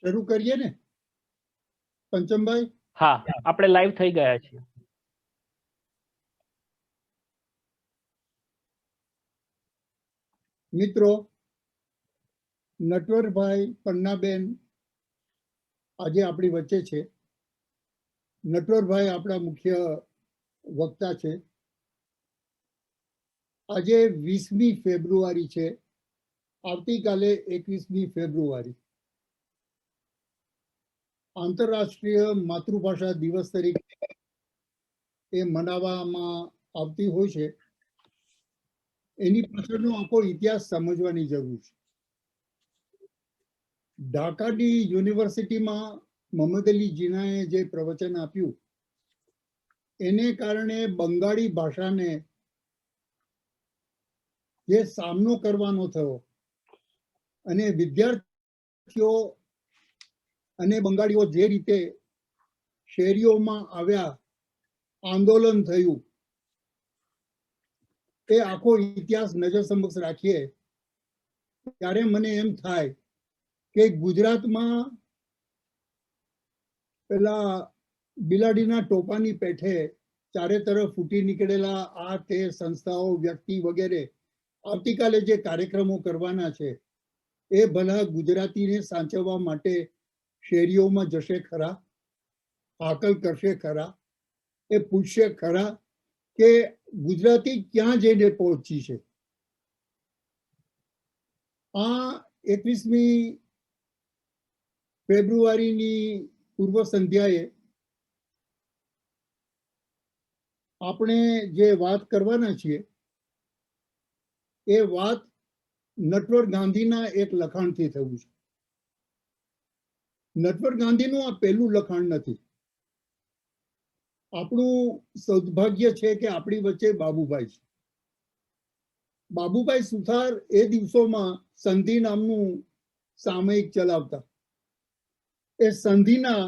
શરૂ કરીએ ને પંચમભાઈ? હા, આપણે લાઈવ થઈ ગયા છીએ. મિત્રો, નટવરભાઈ પન્નાબેન આજે આપણી વચ્ચે છે. નટવરભાઈ આપણા મુખ્ય વક્તા છે. આજે 20મી ફેબ્રુઆરી છે. આવતીકાલે 21મી ફેબ્રુઆરી આંતરરાષ્ટ્રીય માતૃભાષા દિવસ તરીકે એ મનાવવામાં આવતી હોય છે. એની પાછળનો આખો ઇતિહાસ સમજવાની જરૂર છે. ઢાકાની યુનિવર્સિટીમાં મોહમ્મદ અલી જીનાએ જે પ્રવચન આપ્યું એને કારણે બંગાળી ભાષાને જે સામનો કરવાનો થયો અને વિદ્યાર્થીઓ અને બંગાળીઓ જે રીતે શેરીઓમાં આવ્યા, આંદોલન થયું, એ આખો ઇતિહાસ નજર સમક્ષ રાખીએ ત્યારે મને એમ થાય કે ગુજરાતમાં પેલા બિલાડીના ટોપાની પેઠે ચારે તરફ ફૂટી નીકળેલા આ તે સંસ્થાઓ, વ્યક્તિ વગેરે આવતીકાલે જે કાર્યક્રમો કરવાના છે એ ભલા ગુજરાતીને સાચવવા માટે શેરીઓમાં જશે ખરા? હાકલ કરશે ખરા? એ પૂછશે ખરા કે ગુજરાતી ક્યાં જઈને પહોંચી છે? આ 21મી ફેબ્રુઆરીની પૂર્વ સંધ્યાએ આપણે જે વાત કરવાના છીએ એ વાત નટવર ગાંધીના એક લખાણથી થયું છે. નટવર ગાંધીનું આ પહેલું લખાણ નથી. આપણું સૌભાગ્ય છે કે આપણી વચ્ચે બાબુભાઈ છે. બાબુભાઈ સુથાર એ દિવસોમાં સંધિ નામનું સામયિક ચલાવતા. એ સંધિના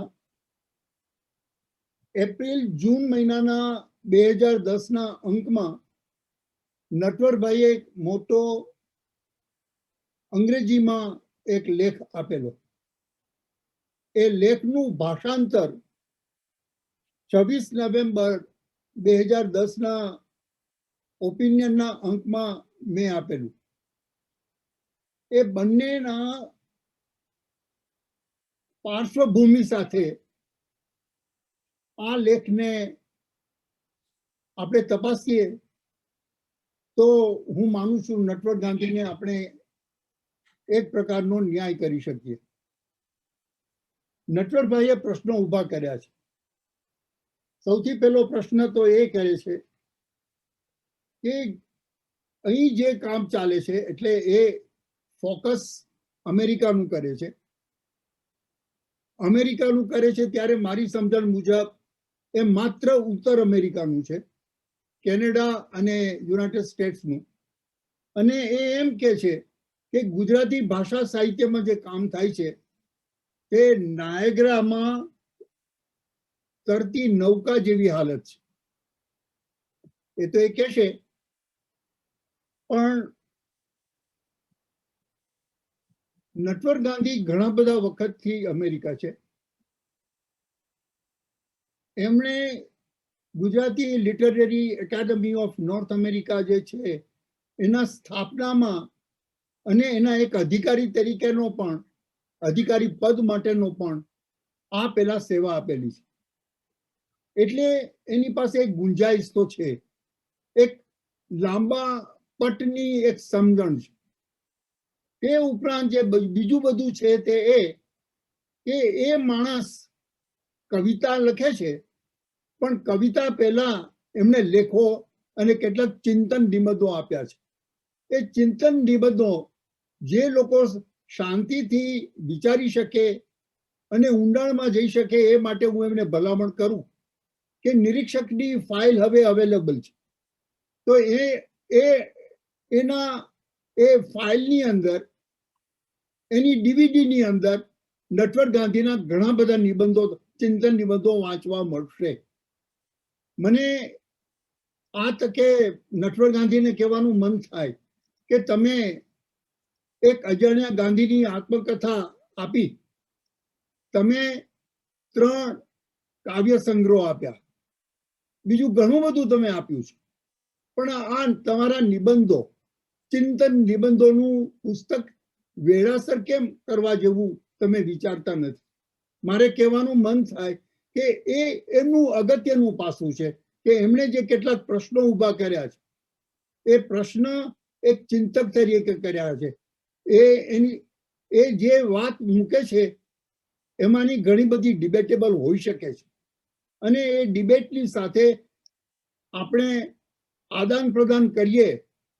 એપ્રિલ-જૂન મહિનાના 2010ના અંકમાં નટવરભાઈએ એક મોટો અંગ્રેજીમાં એક લેખ આપેલો. એ લેખનું ભાષાંતર 26 નવેમ્બર 2010ના ઓપિનિયનના અંકમાં મેં આપેલું. એ બંનેના પાર્શ્વભૂમિ સાથે આ લેખને આપણે તપાસીએ તો હું માનું છું નટવર ગાંધીને આપણે એક પ્રકારનો ન્યાય કરી શકીએ. નટવરભાઈએ પ્રશ્નો ઊભા કર્યા છે. સૌથી પહેલો પ્રશ્ન તો એ કરે છે કે અહીં જે કામ ચાલે છે, એટલે એ ફોકસ અમેરિકાનું કરે છે. અમેરિકાનું કરે છે ત્યારે મારી સમજણ મુજબ એ માત્ર ઉત્તર અમેરિકાનું છે, કેનેડા અને યુનાઇટેડ સ્ટેટ્સનું. અને એ એમ કે છે કે ગુજરાતી ભાષા સાહિત્યમાં જે કામ થાય છે તે નાયગ્રામાં તરતી નૌકા જેવી હાલત છે. એ તો એ કહેશે, પણ નટવર ગાંધી ઘણા બધા વખતથી અમેરિકા છે. એમણે Gujarati literary academy of north America જે છે એના સ્થાપનામાં અને એના એક અધિકારી તરીકેનો પણ, અધિકારી પદ માટેનો પણ આ પેલા સેવા આપેલી છે. એટલે એની પાસે એક ગુંજાઈશ તો છે, એક લાંબા પટની એક સમજણ છે. તે ઉપરાંત જે બીજું બધું છે તે એ કે એ માણસ કવિતા લખે છે, પણ કવિતા પહેલા એમણે લેખો અને કેટલાક ચિંતન નિબંધો આપ્યા છે. એ ચિંતન નિબંધો જે લોકો શાંતિથી વિચારી શકે અને ઊંડાણમાં જઈ શકે એ માટે હું એમને ભલામણ કરું કે નિરીક્ષકની ફાઇલ હવે અવેલેબલ છે. તો એના એ ફાઇલની અંદર, એની ડીવીડીની અંદર નટવર ગાંધીના ઘણા બધા નિબંધો, ચિંતન નિબંધો વાંચવા મળશે. મને આ તકે નટવર ગાંધીને કહેવાનું મન થાય કે તમે એક અજાણ્યા ગાંધીની આત્મકથા આપી, તમે 3 કાવ્ય સંગ્રહો આપ્યા, બીજું ઘણું બધું તમે આપ્યું છે, પણ આ તમારા નિબંધો, ચિંતન નિબંધોનું પુસ્તક વેળાસર કેમ કરવા જેવું તમે વિચારતા નથી? મારે કહેવાનું મન થાય કે એ એમનું અગત્યનું પાસું છે કે એમણે જે કેટલાક પ્રશ્નો ઊભા કર્યા છે, એ પ્રશ્ન એક ચિંતક તરીકે કર્યા છે. એ જે વાત મૂકે છે એમાંની ઘણી બધી ડિબેટેબલ હોઈ શકે છે, અને એ ડિબેટની સાથે આપણે આદાન પ્રદાન કરીએ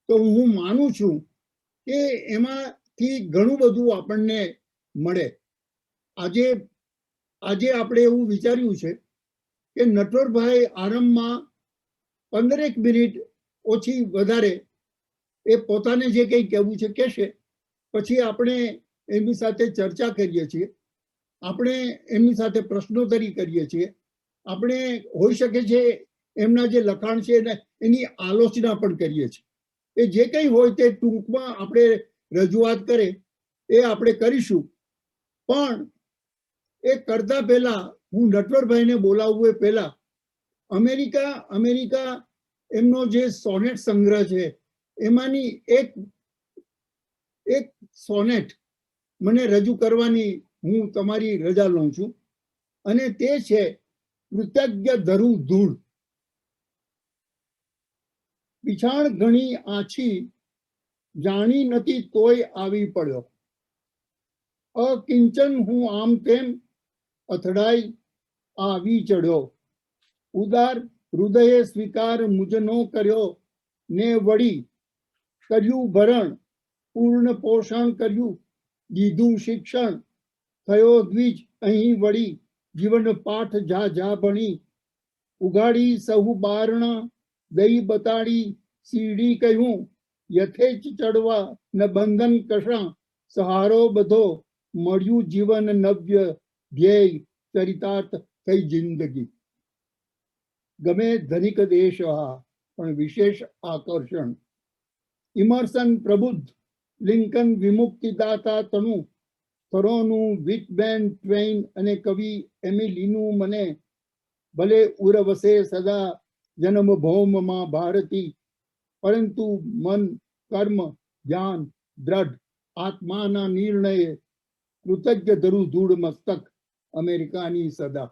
તો હું માનું છું કે એમાંથી ઘણું બધું આપણને મળે. આજે આપણે એવું વિચાર્યું છે કે નટવરભાઈ આરંભમાં 15 મિનિટ ઓછી વધારે એ પોતાને જે કંઈ કહેવું છે કહેશે, પછી આપણે એમની સાથે ચર્ચા કરીએ છીએ, આપણે એમની સાથે પ્રશ્નોત્તરી કરીએ છીએ, આપણે હોઈ શકે છે એમના જે લખાણ છે એની આલોચના પણ કરીએ છીએ. એ જે કંઈ હોય તે ટૂંકમાં આપણે રજૂઆત કરે એ આપણે કરીશું. પણ એ કરતા પહેલા હું નટવરભાઈને બોલાવવું એ પહેલા અમેરિકા એમનો જે સોનેટ સંગ્રહ છે એમાંની એક સોનેટ મને રજૂ કરવાની હું તમારી રજા લઉં છું, અને તે છે કૃતજ્ઞ ધરું ધૂળ. પીછાણ ઘણી આછી, જાણી નથી તોય આવી પડ્યો. અકિંચન હું આમ તેમ, અથડાઈ આવી ચડ્યો. ઉદાર હૃદયે સ્વીકાર મુજનો કર્યો, ને વળી કર્યું ભરણ, પૂર્ણ પોષણ કર્યું, દીધું શિક્ષણ. થયો દ્વિજ અહીં વળી, જીવન પાઠ જા ભણી. ઉગાડી સહુ બારણા, દઈ બતાડી સીડી કહ્યું. યથેચ ચડવા ન બંધન કશા, સહારો બધો મળ્યું જીવન નવ્ય ધ્યેય. ચરિતાર્થ થઈ જિંદગી. ગમે ધનિક દેશ પણ વિશેષ આકર્ષણ. ઇમર્સન પ્રબુદ્ધ, લિંકન વિમુક્તિદાતા તણુ. થોરોનું વિટબેન ટ્વેઇન અને કવિ એમિલીનું મને. ભલે ઉરવસે સદા જન્મભૂમમાં ભારતી, પરંતુ મન કર્મ જ્ઞાન દ્રઢ આત્માના નિર્ણયે. કૃતજ્ઞ ધરું ધૂળ મસ્તક, અમેરિકાની સદા.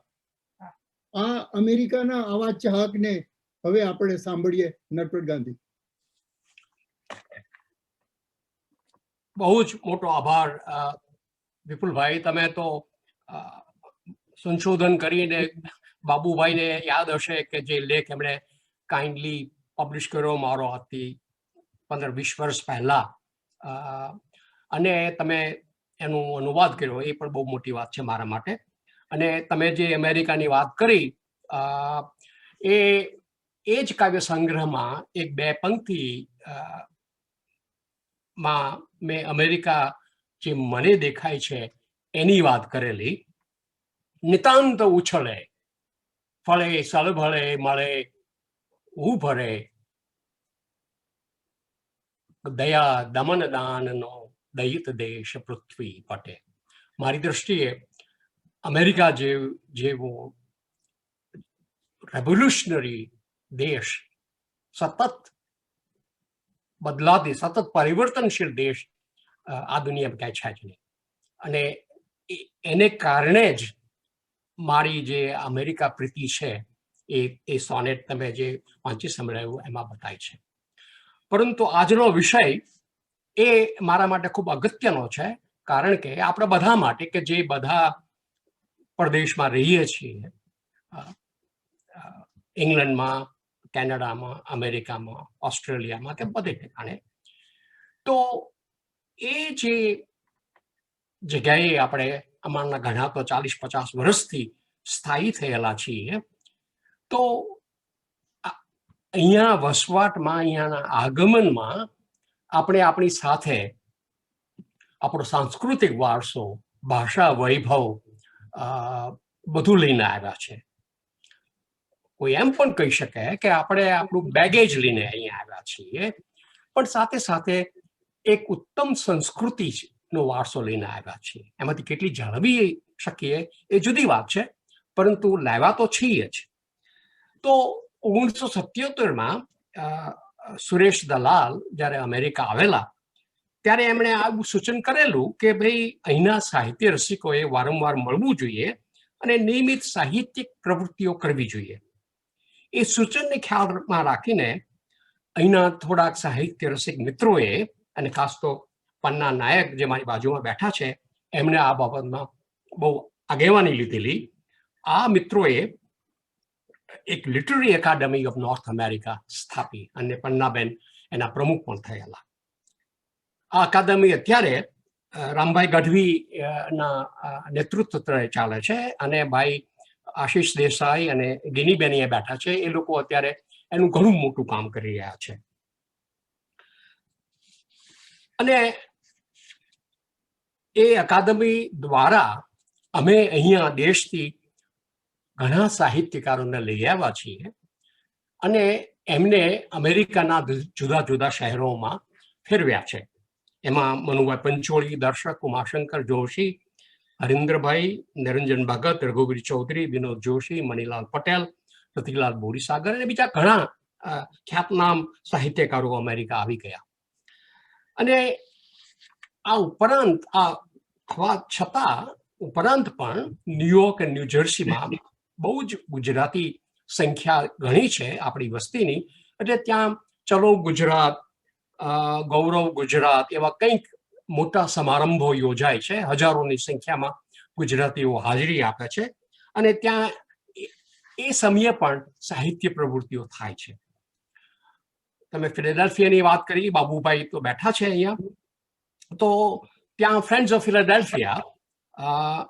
આ અમેરિકાના આવા ચાહકને હવે આપણે સાંભળીએ. નટવર ગાંધી. બહુ જ મોટો આભાર વિપુલભાઈ. તમે તો સંશોધન કરીને બાબુભાઈને યાદ હશે કે જે લેખ એમણે કાઇન્ડલી પબ્લિશ કર્યો મારો આજથી 15-20 વર્ષ પહેલા, અને તમે એનું અનુવાદ કર્યો, એ પણ બહુ મોટી વાત છે મારા માટે. અને તમે જે અમેરિકાની વાત કરી, એ જ કાવ્ય સંગ્રહમાં 1-2 પંક્તિ માં મેં અમેરિકા જે મને દેખાય છે એની વાત કરેલી. નિતાંત ઉછળે, ફળે સળભળે મળે ઉભરે, દયા દમન દાનનો દયિત દેશ પૃથ્વી પટે. મારી દ્રષ્ટિએ અમેરિકા જેવો રેવોલ્યુશનરી દેશ, સતત બદલાતી, સતત પરિવર્તનશીલ દેશ આ દુનિયામાં ક્યાંય છે જ નહીં. અને એને કારણે જ મારી જે અમેરિકા પ્રીતિ છે એ સોનેટ તમે જે વાંચી સંભળાયું એમાં બતાય છે. પરંતુ આજનો વિષય એ મારા માટે ખૂબ અગત્યનો છે, કારણ કે આપણે બધા માટે કે જે બધા પ્રદેશમાં રહીએ છીએ, ઇંગ્લેન્ડમાં, કેનેડામાં, અમેરિકામાં, ઓસ્ટ્રેલિયામાં કે બધે ઠેકાણે, તો એ જે જગ્યાએ આપણે અમારના ઘણા તો 40-50 વર્ષથી સ્થાયી થયેલા છીએ, તો અહીંયા વસવાટમાં, અહીંયાના આગમનમાં આપણે આપણી સાથે આપણો સાંસ્કૃતિક વારસો, ભાષા વૈભવ બધું લઈને આવ્યા છે. કોઈ એમ પણ કહી શકે કે આપણે આપણું બેગેજ લઈને અહીંયા આવ્યા છીએ, પણ સાથે સાથે એક ઉત્તમ સંસ્કૃતિનો વારસો લઈને આવ્યા છીએ. એમાંથી કેટલી જાળવી શકીએ એ જુદી વાત છે, પરંતુ લાવ્યા તો છીએ જ. તો 1977માં સુરેશ દલાલ જ્યારે અમેરિકા આવેલા ત્યારે એમણે આવું સૂચન કરેલું કે ભાઈ અહીંના સાહિત્ય રસિકોએ વારંવાર મળવું જોઈએ અને નિયમિત સાહિત્યિક પ્રવૃત્તિઓ કરવી જોઈએ. એ સૂચનને ખ્યાલમાં રાખીને અહીંના થોડાક સાહિત્ય રસિક મિત્રોએ, અને ખાસ તો પન્ના નાયક જે મારી બાજુમાં બેઠા છે, એમણે આ બાબતમાં બહુ આગેવાની લીધેલી. આ મિત્રોએ એક literary academy of north America સ્થાપી અને પન્નાબેન એના પ્રમુખ પણ થયેલા. આ અકાદમી અત્યારે રામભાઈ ગઢવી ના નેતૃત્વ તળે ચાલે છે અને ભાઈ આશીષ દેસાઈ અને ગિનીબેન એ બેઠા છે. એ લોકો અત્યારે એનું ઘણું મોટું કામ કરી રહ્યા છે. અને એ અકાદમી દ્વારા અમે અહીંયા દેશથી ઘણા સાહિત્યકારોને લઈ આવ્યા છીએ અને એમને અમેરિકાના જુદા જુદા શહેરોમાં ફેરવ્યા છે. એમાં મનુભાઈ પંચોળી, દર્શક ઉમાશંકર જોશી, હરીન્દ્રભાઈ, નિરંજન ભગત, રઘુવીર ચૌધરી, વિનોદ જોશી, મણિલાલ પટેલ, રતિલાલ બોરીસાગર અને બીજા ઘણા ખ્યાતનામ સાહિત્યકારો અમેરિકા આવી ગયા. અને આ ઉપરાંત આ થવા છતાં ઉપરાંત પણ ન્યુયોર્ક અને ન્યૂજર્સીમાં બહુ જ ગુજરાતી સંખ્યા ઘણી છે આપણી વસ્તીની. એટલે ત્યાં ચલો ગુજરાત, ગૌરવ ગુજરાત એવા કંઈક મોટા સમારંભો યોજાય છે. હજારોની સંખ્યામાં ગુજરાતીઓ હાજરી આપે છે અને ત્યાં એ સમયે પણ સાહિત્ય પ્રવૃત્તિઓ થાય છે. તમે ફિલાડેલ્ફિયાની વાત કરી, બાબુભાઈ તો બેઠા છે અહીંયા. તો ત્યાં ફ્રેન્ડ્સ ઓફ ફિલાડેલ્ફિયા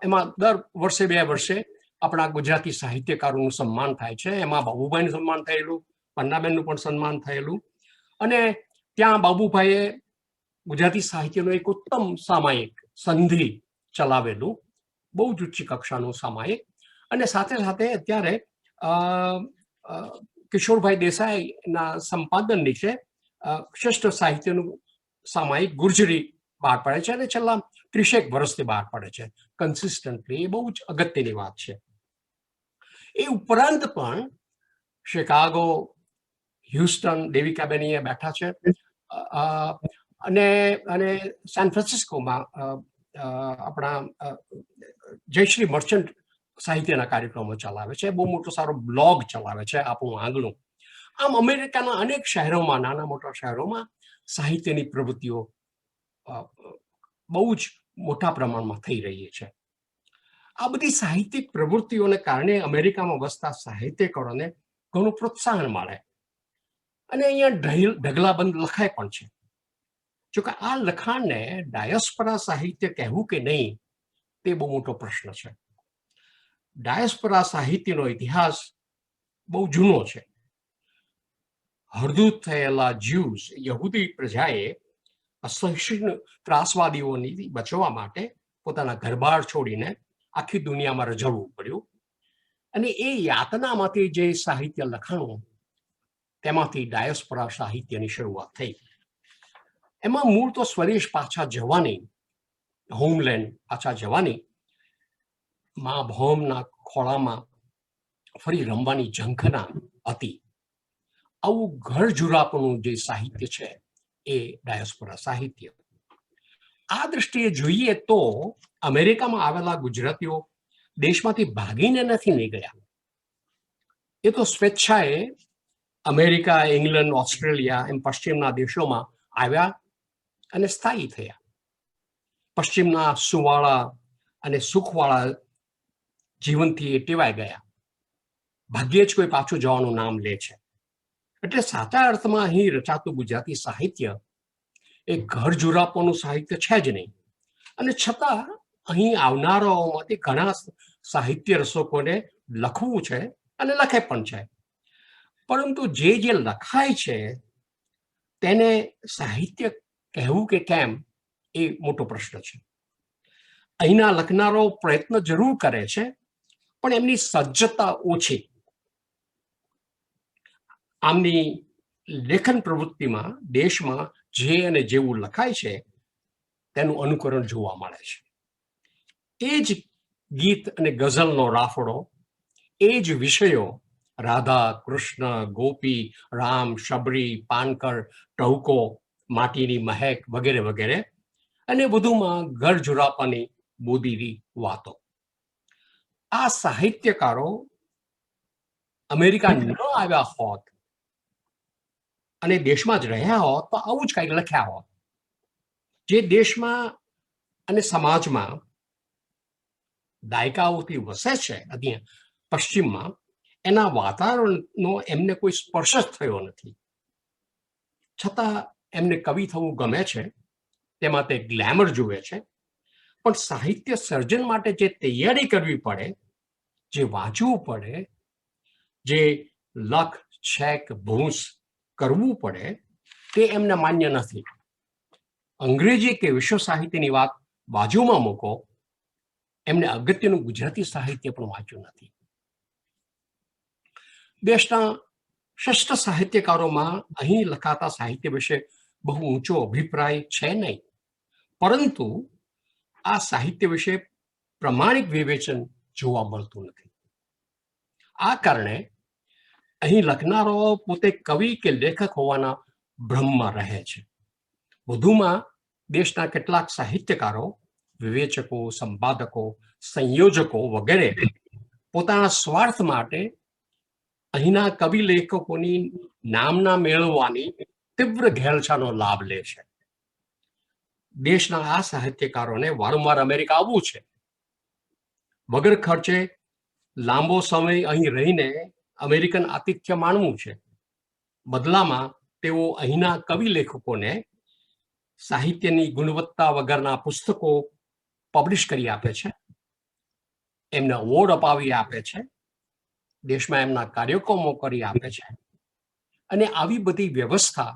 એમાં દર વર્ષે 2 વર્ષે આપણા ગુજરાતી સાહિત્યકારોનું સન્માન થાય છે. એમાં બાબુભાઈનું સન્માન થયેલું, પન્નાબેનનું પણ સન્માન થયેલું. અને ત્યાં બાબુભાઈએ ગુજરાતી સાહિત્યનું એક ઉત્તમ સામાયિક સંધિ ચલાવેલું, બહુ જ ઉચ્ચ કક્ષાનું સામાયિક. અને સાથે સાથે અત્યારે કિશોરભાઈ દેસાઈના સંપાદન નીચે શ્રેષ્ઠ સાહિત્યનું સામાયિક ગુર્જરી બહાર પડે છે અને છેલ્લા 30 વર્ષથી બહાર પડે છે કન્સિસ્ટન્ટલી. એ બહુ જ અગત્યની વાત છે. એ ઉપરાંત પણ શિકાગો, હ્યુસ્ટન, દેવિકાબેન બેઠા છે, અને સેન ફ્રાન્સિસ્કોમાં આપણા જયશ્રી મર્ચન્ટ સાહિત્યના કાર્યક્રમો ચલાવે છે. બહુ મોટો સારો બ્લોગ ચલાવે છે, આપણું આંગણું. આમ અમેરિકાના અનેક શહેરોમાં, નાના મોટા શહેરોમાં સાહિત્યની પ્રવૃત્તિઓ બહુ જ મોટા પ્રમાણમાં થઈ રહી છે. આ બધી સાહિત્યિક પ્રવૃત્તિઓને કારણે અમેરિકામાં વસતા સાહિત્યકારોને ઘણું પ્રોત્સાહન મળે અને અહીંયા ઢગલાબંધ લખાય પણ છે. જોકે આ લખાણને ડાયસ્પોરા સાહિત્ય કહેવું કે નહીં તે બહુ મોટો પ્રશ્ન છે. ડાયસ્પોરા સાહિત્યનો ઇતિહાસ બહુ જૂનો છે. હળદૂત થયેલા જ્યુઝ, યહૂદી પ્રજાએ અસહિષ્ણુ ત્રાસવાદીઓની બચવા માટે પોતાના ઘરબાર છોડીને આખી દુનિયામાં રઝળવું પડ્યું. અને એ યાતનામાંથી જે સાહિત્ય લખાણું, તેમાંથી ડાયસ્પોરા સાહિત્યની શરૂઆત થઈ. એમાં મૂળ તો સ્વદેશ પાછા જવાની, હોમલેન્ડ પાછા જવાની, મા ભૌમના ખોળામાં ફરી રમવાની ઝંખના હતી. આવું ઘર જુરાપનું જે સાહિત્ય છે એ ડાયસ્પોરા સાહિત્ય. આ દ્રષ્ટિએ જોઈએ તો અમેરિકામાં આવેલા ગુજરાતીઓ દેશમાંથી ભાગીને નથી નીકળ્યા. એ તો સ્વેચ્છાએ અમેરિકા, ઇંગ્લેન્ડ, ઓસ્ટ્રેલિયા એમ પશ્ચિમના દેશોમાં આવ્યા અને સ્થાયી થયા. પશ્ચિમના સુવાળા અને સુખવાળા જીવનથી એ ટેવાઈ ગયા. ભાગ્યે જ કોઈ પાછું જવાનું નામ લે છે. એટલે સાચા અર્થમાં અહીં રચાતું ગુજરાતી સાહિત્ય એ ઘર જુરાપોનું સાહિત્ય છે જ નહીં. અને છતાં અહીં આવનારાઓમાંથી ઘણા સાહિત્ય રસિકોને લખવું છે અને લખે પણ છે. પરંતુ જે લખાય છે તેને સાહિત્ય કહેવું કે કેમ એ મોટો પ્રશ્ન છે. અહીંના લખનારો પ્રયત્ન જરૂર કરે છે, પણ એમની સજ્જતા ઓછી. આમની લેખન પ્રવૃત્તિમાં દેશમાં જે અને જેવું લખાય છે તેનું અનુકરણ જોવા મળે છે. એ જ ગીત અને ગઝલનો રાફડો, એ જ વિષયો રાધા, કૃષ્ણ, ગોપી, રામ, શબરી, પાનકર, ટહુકો, માટીની મહેક વગેરે વગેરે, અને વધુમાં ઘર ઝુરાપાની બોદીની વાતો. આ સાહિત્યકારો અમેરિકા ન આવ્યા હોત અને દેશમાં જ રહ્યા હોત તો આવું જ કંઈક લખ્યા હોત. જે દેશમાં અને સમાજમાં દાયકાઓથી વસે છે અહીંયા પશ્ચિમમાં, એના વાતાવરણનો એમને કોઈ સ્પર્શ જ થયો નથી. છતાં એમને કવિ થવું ગમે છે, તેમાં તે ગ્લેમર જુએ છે. પણ સાહિત્ય સર્જન માટે જે તૈયારી કરવી પડે, જે વાંચવું પડે, જે લખ, છેક, ભૂંસ કરવું પડે, તે એમને માન્ય નથી. અંગ્રેજી કે વિશ્વ સાહિત્યની વાત બાજુમાં મૂકો, એમને અગત્યનું ગુજરાતી સાહિત્ય પણ વાંચ્યું નથી. દેશના શ્રેષ્ઠ સાહિત્યકારોમાં અહીં લખાતા સાહિત્ય વિશે બહુ ઊંચો અભિપ્રાય છે નહીં, પરંતુ આ સાહિત્ય વિશે પ્રમાણિક વિવેચન જોવા મળતું નથી. આ કારણે અહીં લખનારાઓ પોતે કવિ કે લેખક હોવાના ભ્રમમાં રહે છે. વધુમાં દેશના કેટલાક સાહિત્યકારો, વિવેચકો, સંપાદકો, સંયોજકો વગેરે પોતાના સ્વાર્થ માટે અહીંના કવિ લેખકોની નામના મેળવવાની તીવ્ર ઘેલછાનો લાભ લે છે. દેશના આ સાહિત્યકારોને વારંવાર અમેરિકા આવવું છે, વગર ખર્ચે લાંબો સમય અહીં રહીને અમેરિકન આતિથ્ય માણવું છે. બદલામાં તેઓ અહીંના કવિ લેખકોને સાહિત્યની ગુણવત્તા વગરના પુસ્તકો પબ્લિશ કરી આપે છે, એમને અવોર્ડ અપાવી આપે છે, દેશમાં એમના કાર્યક્રમો કરી આપે છે, અને આવી બધી વ્યવસ્થા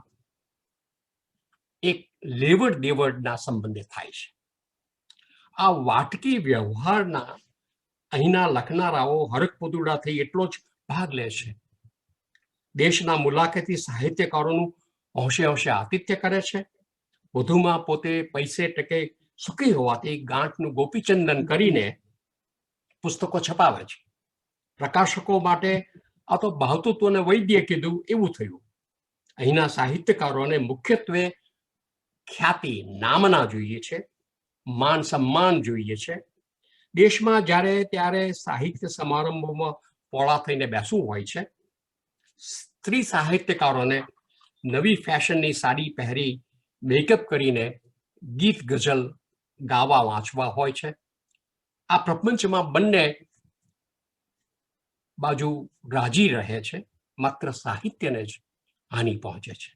એક લેવડ દેવડના સંબંધે થાય છે. આ વાટકી વ્યવહારના અહીંના લખનારાઓ હરકપદુડા થઈ એટલો જ ભાગ લે છે. દેશના મુલાકાતી સાહિત્યકારોનું હોંશે હોંશે આતિથ્ય કરે છે. વધુમાં પોતે પૈસે ટકે સુખી હોવાથી ગાંઠનું ગોપીચંદન કરીને પુસ્તકો છપાવે છે. પ્રકાશકો માટે આ તો ભાવતૃત્વને વૈદ્ય કીધું એવું થયું. અહીંના સાહિત્યકારોને મુખ્યત્વે ખ્યાતિ, નામના જોઈએ છે, માન સન્માન જોઈએ છે. દેશમાં જ્યારે ત્યારે સાહિત્ય સમારંભોમાં પોળા થઈને બેસવું હોય છે. સ્ત્રી સાહિત્યકારોને નવી ફેશનની સાડી પહેરી મેકઅપ કરીને ગીત ગઝલ ગાવા વાંચવા હોય છે. આ પ્રપંચમાં બંને બાજુ રાજી રહે છે, માત્ર સાહિત્યને જ હાનિ પહોંચે છે.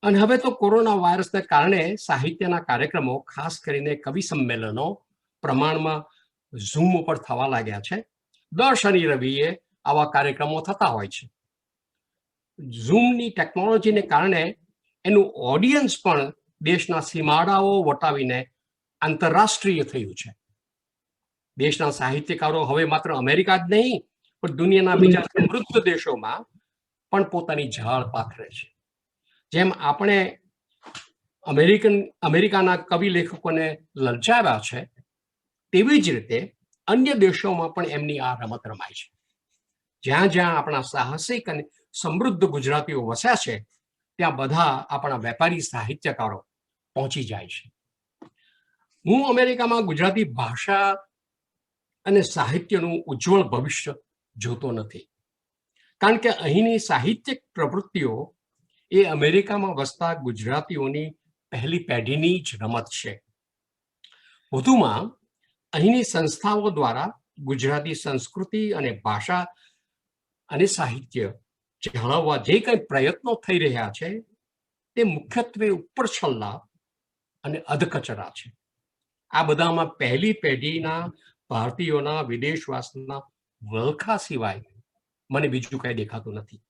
અને હવે તો કોરોના વાયરસને કારણે સાહિત્યના કાર્યક્રમો, ખાસ કરીને કવિ સંમેલનો પ્રમાણમાં ઝૂમ ઉપર થવા લાગ્યા છે. દર શનિ રવિએ આવા કાર્યક્રમો થતા હોય છે. ઝૂમની ટેકનોલોજીને કારણે એનું ઓડિયન્સ પણ દેશના સીમાડાઓ વટાવીને આંતરરાષ્ટ્રીય થયું છે. દેશના સાહિત્યકારો હવે માત્ર અમેરિકા જ નહીં, પણ દુનિયાના બીજા સમૃદ્ધ દેશોમાં પણ પોતાની ઝાળ પાથરે છે. જેમ આપણે અમેરિકાના કવિ લેખકોને લલચાવ્યા છે, તેવી જ રીતે અન્ય દેશોમાં પણ એમની આ રમત રમાય છે. જ્યાં જ્યાં આપણા સાહસિક અને સમૃદ્ધ ગુજરાતીઓ વસ્યા છે, ત્યાં બધા આપણા વેપારી સાહિત્યકારો પહોંચી જાય છે. હું અમેરિકામાં ગુજરાતી ભાષા અને સાહિત્યનું ઉજ્જવળ ભવિષ્ય જોતો નથી, કારણ કે અહીંની સાહિત્યિક પ્રવૃત્તિઓ એ અમેરિકામાં વસતા ગુજરાતીઓની પહેલી પેઢીની જ રમત છે. વધુમાં અહીંની સંસ્થાઓ દ્વારા ગુજરાતી સંસ્કૃતિ અને ભાષા અને સાહિત્ય જાળવવા જે કંઈ પ્રયત્નો થઈ રહ્યા છે, તે મુખ્યત્વે ઉપર છલ્લા અને અધકચરા છે. આ બધામાં પહેલી પેઢીના ભારતીયોના વિદેશવાસના વલખા સિવાય મને બીજું કંઈ દેખાતું નથી.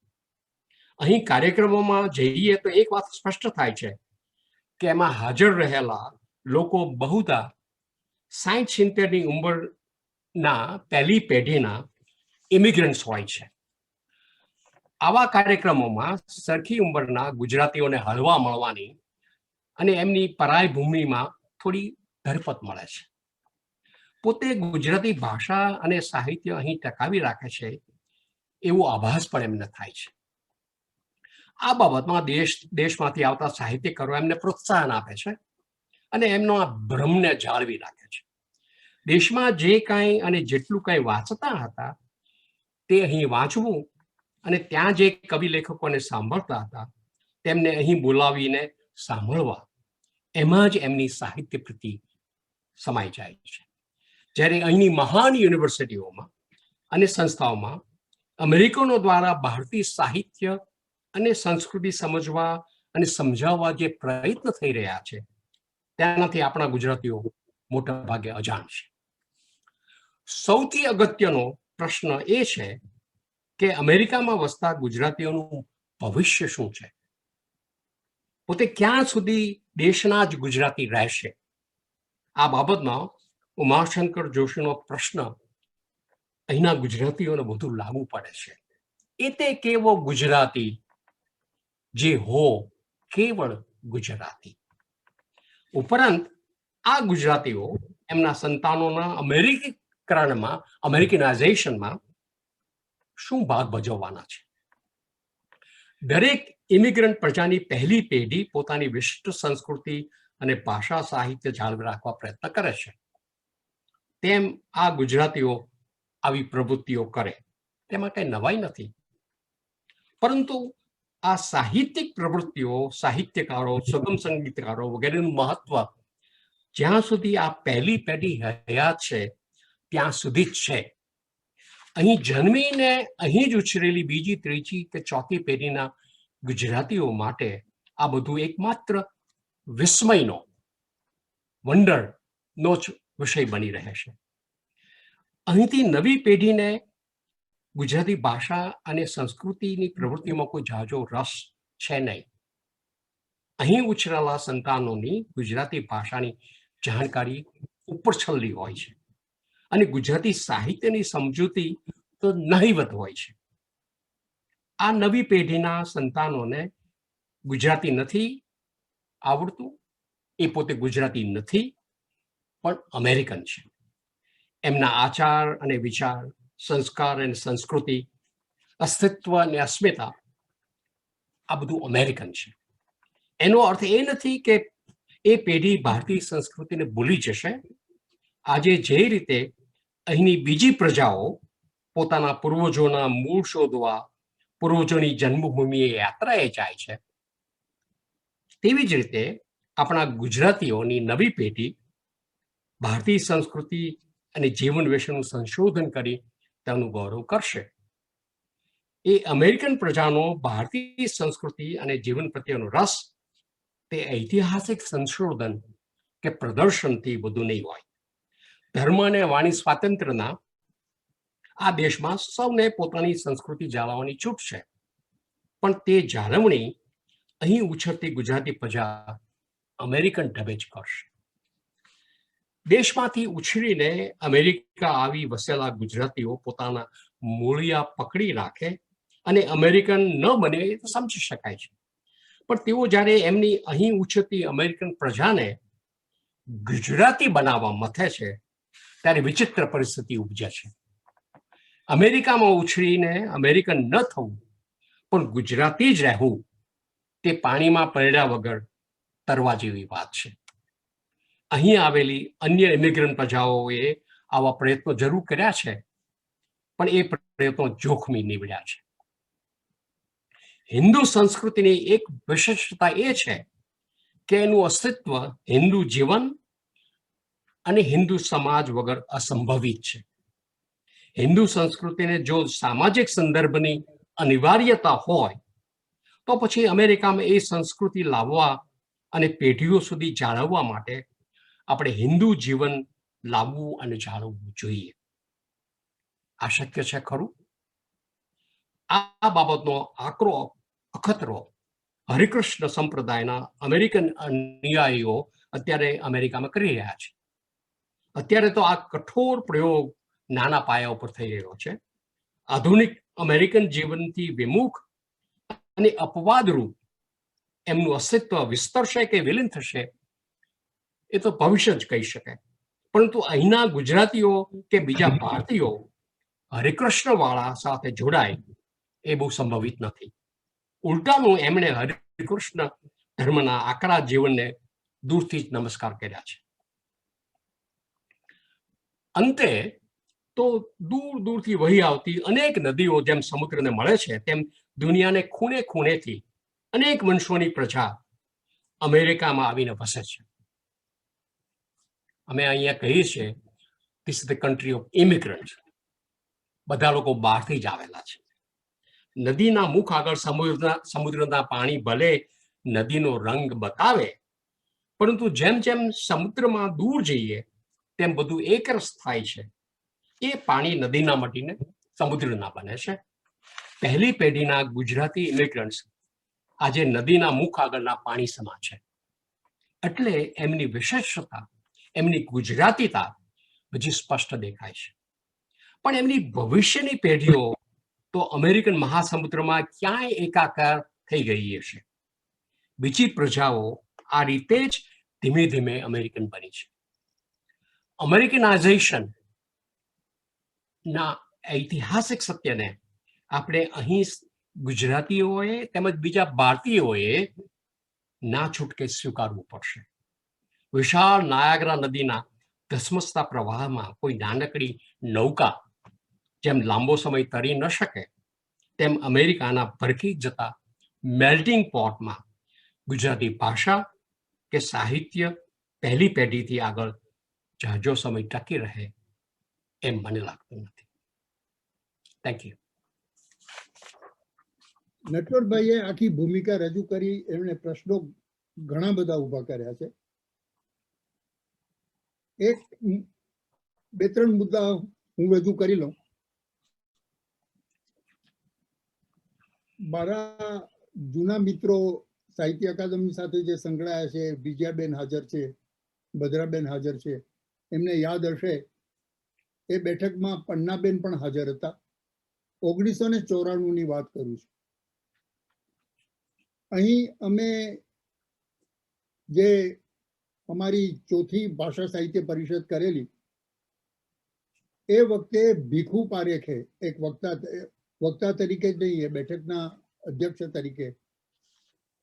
અહીં કાર્યક્રમોમાં જઈએ તો એક વાત સ્પષ્ટ થાય છે કે એમાં હાજર રહેલા લોકો બહુધા 60-70ની ઉંમરના પહેલી પેઢીના ઇમિગ્રન્ટ્સ હોય છે. આવા કાર્યક્રમોમાં સરખી ઉંમરના ગુજરાતીઓને હળવા મળવાની અને એમની પરાય ભૂમિમાં થોડી ધરપત મળે છે. પોતે ગુજરાતી ભાષા અને સાહિત્ય અહીં ટકાવી રાખે છે એવો આભાસ પણ એમને થાય છે. આ બાબતમાં દેશમાંથી આવતા સાહિત્યકારો એમને પ્રોત્સાહન આપે છે અને એમનો આ ભ્રમને જાળવી રાખે છે. દેશમાં જે કાંઈ અને જેટલું કાંઈ વાંચતા હતા તે અહીં વાંચવું અને ત્યાં જે કવિ લેખકોને સાંભળતા હતા તેમને અહીં બોલાવીને સાંભળવા, એમાં જ એમની સાહિત્ય પ્રતિ સમાઈ જાય છે. જ્યારે અહીંની મહાન યુનિવર્સિટીઓમાં અને સંસ્થાઓમાં અમેરિકનો દ્વારા ભારતીય સાહિત્ય અને સંસ્કૃતિ સમજવા અને સમજાવવા જે પ્રયત્ન થઈ રહ્યા છે તેનાથી આપણા ગુજરાતીઓ મોટા ભાગે અજાણ છે. સૌથી અગત્યનો પ્રશ્ન એ છે કે અમેરિકામાં વસતા ગુજરાતીઓનું ભવિષ્ય શું છે? પોતે ક્યાં સુધી દેશના જ ગુજરાતી રહેશે? આ બાબતમાં ઉમાશંકર જોશીનો પ્રશ્ન અહીંના ગુજરાતીઓને વધુ લાગુ પડે છે. એ તે કેવો ગુજરાતી જે હો કેવળ ગુજરાતી. ઉપરાંત આ ગુજરાતીઓ એમના સંતાનોના અમેરિકનાઇઝેશનમાં શું ભાગ ભજવવાના છે? દરેક ઇમિગ્રન્ટ પ્રજાની પહેલી પેઢી પોતાની વિશિષ્ટ સંસ્કૃતિ અને ભાષા સાહિત્ય જાળવી રાખવા પ્રયત્ન કરે છે. તેમ આ ગુજરાતીઓ આવી પ્રવૃત્તિઓ કરે તેમાં કંઈ નવાઈ નથી. પરંતુ આ સાહિત્યિક પ્રવૃત્તિઓ, સાહિત્યકારો, સુગમ સંગીતકારો વગેરેનું મહત્વ જ્યાં સુધી આ પહેલી પેઢી હયાત છે ત્યાં સુધી જ છે. અહીં જન્મીને અહીં જ ઉછરેલી બીજી, ત્રીજી કે ચોથી પેઢીના ગુજરાતીઓ માટે આ બધું એકમાત્ર વિસ્મયનો, વંડરનો જ વિષય બની રહે છે. અહીંથી નવી પેઢીને ગુજરાતી ભાષા અને સંસ્કૃતિની પ્રવૃત્તિમાં કોઈ ઝાઝો રસ છે નહીં. અહીં ઉછરેલા સંતાનોની ગુજરાતી ભાષાની જાણકારી ઉપરછલ્લી હોય છે અને ગુજરાતી સાહિત્યની સમજૂતી તો નહીવત હોય છે. આ નવી પેઢીના સંતાનોને ગુજરાતી નથી આવડતું, એ પોતે ગુજરાતી નથી પણ અમેરિકન છે. એમના આચાર અને વિચાર, સંસ્કાર અને સંસ્કૃતિ, અસ્તિત્વ અને અસ્મિતા આ બધું અમેરિકન છે. એનો અર્થ એ નથી કે એ પેઢી ભારતીય સંસ્કૃતિને ભૂલી જશે. આજે જે રીતે અહીંની બીજી પ્રજાઓ પોતાના પૂર્વજોના મૂળ શોધવા પૂર્વજોની જન્મભૂમિએ યાત્રાએ જાય છે, તેવી જ રીતે આપણા ગુજરાતીઓની નવી પેઢી ભારતીય સંસ્કૃતિ અને જીવન વિશેનું સંશોધન કરી તેનું ગૌરવ કરશે. એ અમેરિકન પ્રજાનો ભારતીય સંસ્કૃતિ અને જીવન પ્રત્યેનો રસ તે ઐતિહાસિક સંશોધન કે પ્રદર્શનથી વધુ નહીં હોય. ધર્મ અને વાણી સ્વાતંત્ર્યના આ દેશમાં સૌને પોતાની સંસ્કૃતિ જાળવવાની છૂટ છે, પણ તે જાળવણી અહીં ઉછરતી ગુજરાતી પ્રજા અમેરિકન ઢબે જ કરશે. દેશમાંથી ઉછરીને અમેરિકા આવી વસેલા ગુજરાતીઓ પોતાના મૂળિયા પકડી રાખે અને અમેરિકન ન બને એ તો સમજી શકાય છે. પણ તેઓ જ્યારે એમની અહીં ઉછરતી અમેરિકન પ્રજાને ગુજરાતી બનાવવા મથે છે ત્યારે વિચિત્ર પરિસ્થિતિ ઉપજે છે. અમેરિકામાં ઉછરીને અમેરિકન ન થવું પણ ગુજરાતી જ રહેવું તે પાણીમાં પલળ્યા વગર તરવા જેવી વાત છે. અહીં આવેલી અન્ય ઇમિગ્રન્ટ પ્રજાઓએ આવા પ્રયત્નો જરૂર કર્યા છે, પણ એ પ્રયત્નો જોખમી નીવડ્યા છે. હિન્દુ સંસ્કૃતિની એક વિશેષતા એ છે કે એનું અસ્તિત્વ હિન્દુ જીવન અને હિન્દુ સમાજ વગર અસંભવિત છે. હિન્દુ સંસ્કૃતિને જો સામાજિક સંદર્ભની અનિવાર્યતા હોય તો પછી અમેરિકામાં એ સંસ્કૃતિ લાવવા અને પેઢીઓ સુધી જાળવવા માટે આપણે હિન્દુ જીવન લાવવું અને જાળવવું જોઈએ. આ શક્ય છે ખરું? આ બાબતનો આકરો અખતરો હરિકૃષ્ણ સંપ્રદાયના અમેરિકન અનુયાયીઓ અત્યારે અમેરિકામાં કરી રહ્યા છે. અત્યારે તો આ કઠોર પ્રયોગ નાના પાયા ઉપર થઈ રહ્યો છે. આધુનિક અમેરિકન જીવનથી વિમુખ અને અપવાદરૂપ એમનું અસ્તિત્વ વિસ્તરશે કે વિલીન થશે એ તો ભવિષ્ય જ કહી શકાય. પરંતુ અહીંના ગુજરાતીઓ કે બીજા ભારતીયો હરિકૃષ્ણ વાળા સાથે જોડાય એ બહુ સંભવિત નથી. ઉલટાનું એમણે હરિકૃષ્ણ ધર્મના આકરા જીવનને દૂરથી જ નમસ્કાર કર્યા છે. અંતે તો દૂર દૂરથી વહી આવતી અનેક નદીઓ જેમ સમુદ્રને મળે છે તેમ દુનિયાને ખૂણે ખૂણેથી અનેક વંશોની પ્રજા અમેરિકામાં આવીને વસે છે. અમે અહીંયા કહીએ છીએ this is the country of immigrant. બધા લોકો બહારથી જ આવેલા છે. નદીના મુખ આગળ સમુદ્રના પાણી ભલે નદીનો રંગ બતાવે, પરંતુ જેમ જેમ સમુદ્રમાં દૂર જઈએ તેમ બધું એકરસ થાય છે. એ પાણી નદીના મટીને સમુદ્રના બને છે. પહેલી પેઢીના ગુજરાતી ઇમિગ્રન્ટ્સ આજે નદીના મુખ આગળના પાણી સમાન છે. એટલે એમની વિશેષતા, એમની ગુજરાતીતા હજી સ્પષ્ટ દેખાય છે. પણ એમની ભવિષ્યની પેઢીઓ તો અમેરિકન મહાસમુદ્રમાં ક્યાંય એકાકાર થઈ ગઈ હશે. બીજી પ્રજાઓ આ રીતે જ ધીમે ધીમે અમેરિકન બની છે. અમેરિકનાઇઝેશન ના ઐતિહાસિક સત્યને આપણે અહીં ગુજરાતીઓએ તેમજ બીજા ભારતીયોએ ના છૂટકે સ્વીકારવું પડશે. વિશાળ નાયાગ્રા નદીના ધસમસતા પ્રવાહમાં કોઈ નાનકડી નૌકા જેમ લાંબો સમય તરી ન શકે, તેમ અમેરિકાના ભરખી જતા મેલ્ટિંગ પોટમાં ગુજરાતી ભાષા કે સાહિત્ય પહેલી પેઢીથી આગળ જાજો સમય ટકી રહે એમ મને લાગતું નથી. Thank you. નટવરભાઈએ આખી ભૂમિકા રજૂ કરી. એમણે પ્રશ્નો ઘણા બધા ઉભા કર્યા છે. એક બે ત્રણ મુદ્દા હું રજૂ કરી લઉં. મારા જૂના મિત્રો સાહિત્ય અકાદમી સાથે જે સંકળાયા છે, વિજયાબેન હાજર છે, ભદ્રાબેન હાજર છે, એમને યાદ હશે એ બેઠકમાં પન્નાબેન પણ હાજર હતા. 1994ની વાત કરું છું. અહીં અમે જે અમારી ચોથી ભાષા સાહિત્ય પરિષદ કરેલી, એ વખતે ભીખુ પારેખે એક વક્તા તરીકે જ નહીં, એ બેઠકના અધ્યક્ષ તરીકે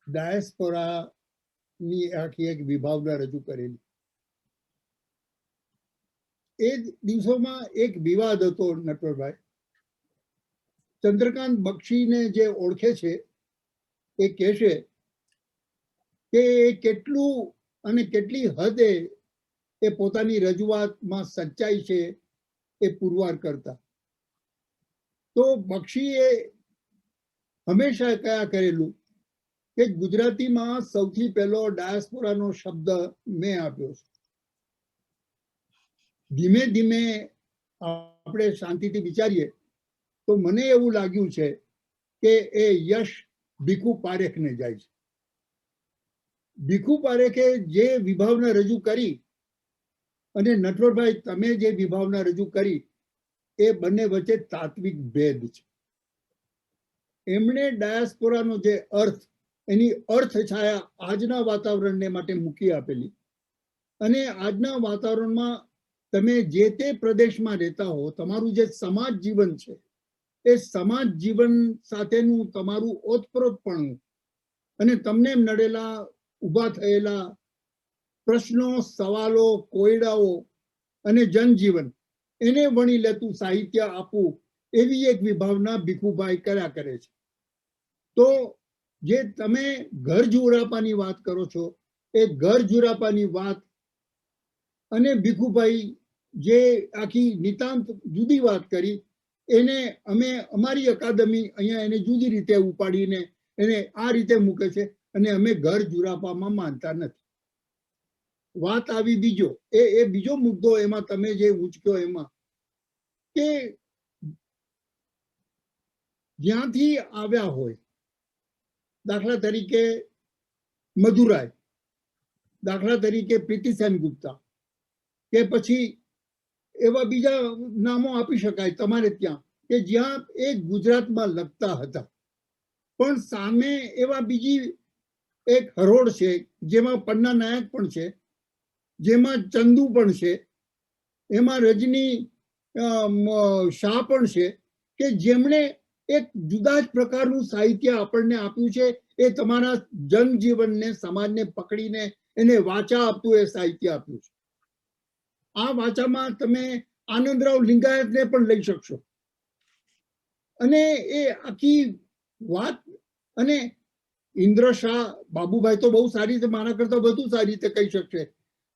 ડાયસ્પોરાની આખી એક વિભાવના રજૂ કરેલી. એ દિવસોમાં એક વિવાદ હતો નટવરભાઈ. ચંદ્રકાંત બક્ષીને જે ઓળખે છે એ કહેશે કે કેટલું અને કેટલી હદે એ પોતાની રજૂઆતમાં સચ્ચાઈ છે એ પુરવાર કરતા. તો બક્ષીએ હંમેશા કયા કરેલું કે ગુજરાતીમાં સૌથી પહેલો ડાયસ્પોરાનો શબ્દ મેં આપ્યો છે. ધીમે ધીમે આપણે શાંતિથી વિચારીએ તો મને એવું લાગ્યું છે કે એ યશ ભીખુ પારેખને જાય છે. ભીખુ પારેખે જે વિભાવના રજૂ કરી અને નટવરભાઈ તમે જે વિભાવના રજૂ કરી, એ બંને વચ્ચે તાત્વિક ભેદ છે. એમણે ડાયસ્પોરાનો જે અર્થ, એની અર્થ છાયા આજના વાતાવરણને માટે મૂકી આપેલી. અને આજના વાતાવરણમાં તમે જે તે પ્રદેશમાં રહેતા હો, તમારું જે સમાજ જીવન છે, એ સમાજ જીવન સાથેનું તમારું ઓતપ્રોતપણું અને તમને નડેલા ઊભા થયેલા પ્રશ્નો, સવાલો, કોયડાઓ અને જનજીવન, એને વણી લેતું સાહિત્ય આપવું, એવી એક વિભાવના ભીખુભાઈ કર્યા કરે છે. તો જે તમે ઘર જુરાપાની વાત કરો છો, એ ઘર જુરાપાની વાત અને ભીખુભાઈ જે આખી નિતાંત જુદી વાત કરી, એને અમે અમારી અકાદમી અહીંયા એને જુદી રીતે ઉપાડીને એને આ રીતે મૂકે છે અને અમે ઘર જુરાપામાં માનતા નથી. વાત આવી બીજો, એ બીજો મુદ્દો એમાં તમે જે ઉચક્યો એમાં કે જ્યાંથી આવ્યા હોય, દાખલા તરીકે મદુરાઈ, દાખલા તરીકે પ્રીતિ સેનગુપ્તા, કે પછી એવા બીજા નામો આપી શકાય તમારે ત્યાં, કે જ્યાં એ ગુજરાતમાં લખતા હતા. પણ સામે એવા બીજી એક હરોળ છે જેમાં પન્ના નાયક પણ છે, જેમાં ચંદુ પણ છે, એમાં રજની શાહ પણ છે, કે જેમણે એક જુદા જ પ્રકારનું સાહિત્ય આપણને આપ્યું છે. એ તમારા જનજીવનને, સમાજને પકડીને એને વાચા આપતું એ સાહિત્ય આપ્યું છે. આ વાચામાં તમે આનંદરાવ લિંગાયતને પણ લઈ શકશો, અને એ આખી વાત. અને ઇન્દ્ર શાહ, બાબુભાઈ તો બહુ સારી રીતે, મારા કરતા વધુ સારી રીતે કહી શકશે,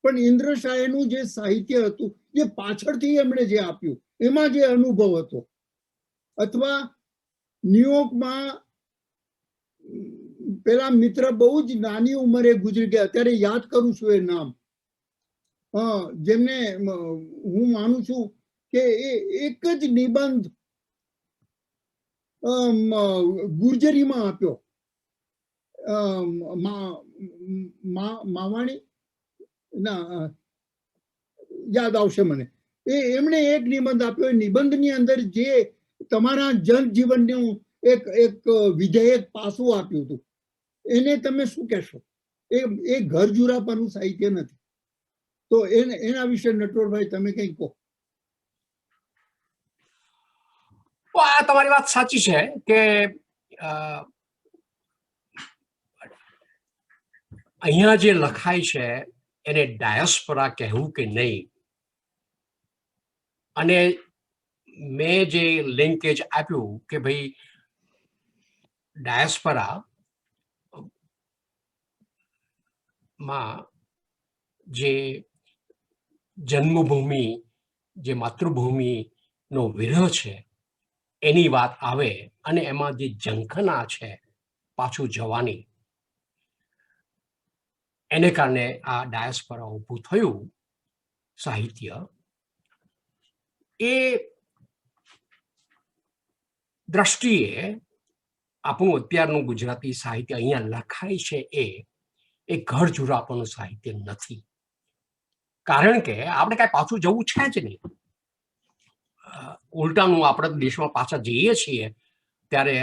પણ ઇન્દ્ર શાહનું જે સાહિત્ય હતું, જે પાછળથી એમણે જે આપ્યું, એમાં જે અનુભવ હતો, અથવા ન્યુયોર્કમાં પેલા મિત્ર બહુ જ નાની ઉંમરે ગુજરી ગયા, અત્યારે યાદ કરું છું એ નામ, જેમને હું માનું છું કે એ એક જ નિબંધ ગુર્જરીમાં આપ્યો, માવાણી ના યાદ આવશે મને. એમણે એક નિબંધ આપ્યો. એ નિબંધની અંદર જે તમારા જનજીવનનું એક વિધેયક પાસું આપ્યું હતું, એને તમે શું કહેશો? એ ઘર જુરાપાનું સાહિત્ય નથી. તો એના વિશે નટવરભાઈ તમે કંઈ કહો. આ તમારી વાત સાચી છે કે અહીંયા જે લખાય છે એને ડાયસ્પોરા કહેવું કે નહીં, અને મેં જે લિંકેજ આપ્યું કે ભાઈ ડાયસ્પોરા માં જે જન્મભૂમિ, જે માતૃભૂમિનો વિરહ છે એની વાત આવે, અને એમાં જે ઝંખના છે પાછું જવાની, એને કારણે આ ડાયસ્પોરા ઊભું થયું સાહિત્ય. એ દ્રષ્ટિએ આપણું અત્યારનું ગુજરાતી સાહિત્ય અહીંયા લખાય છે એ ઘર જુરાપોનું સાહિત્ય નથી, કારણ કે આપણે કાંઈ પાછું જવું છે જ નહીં. ઉલટાનું આપણા દેશમાં પાછા જઈએ છીએ ત્યારે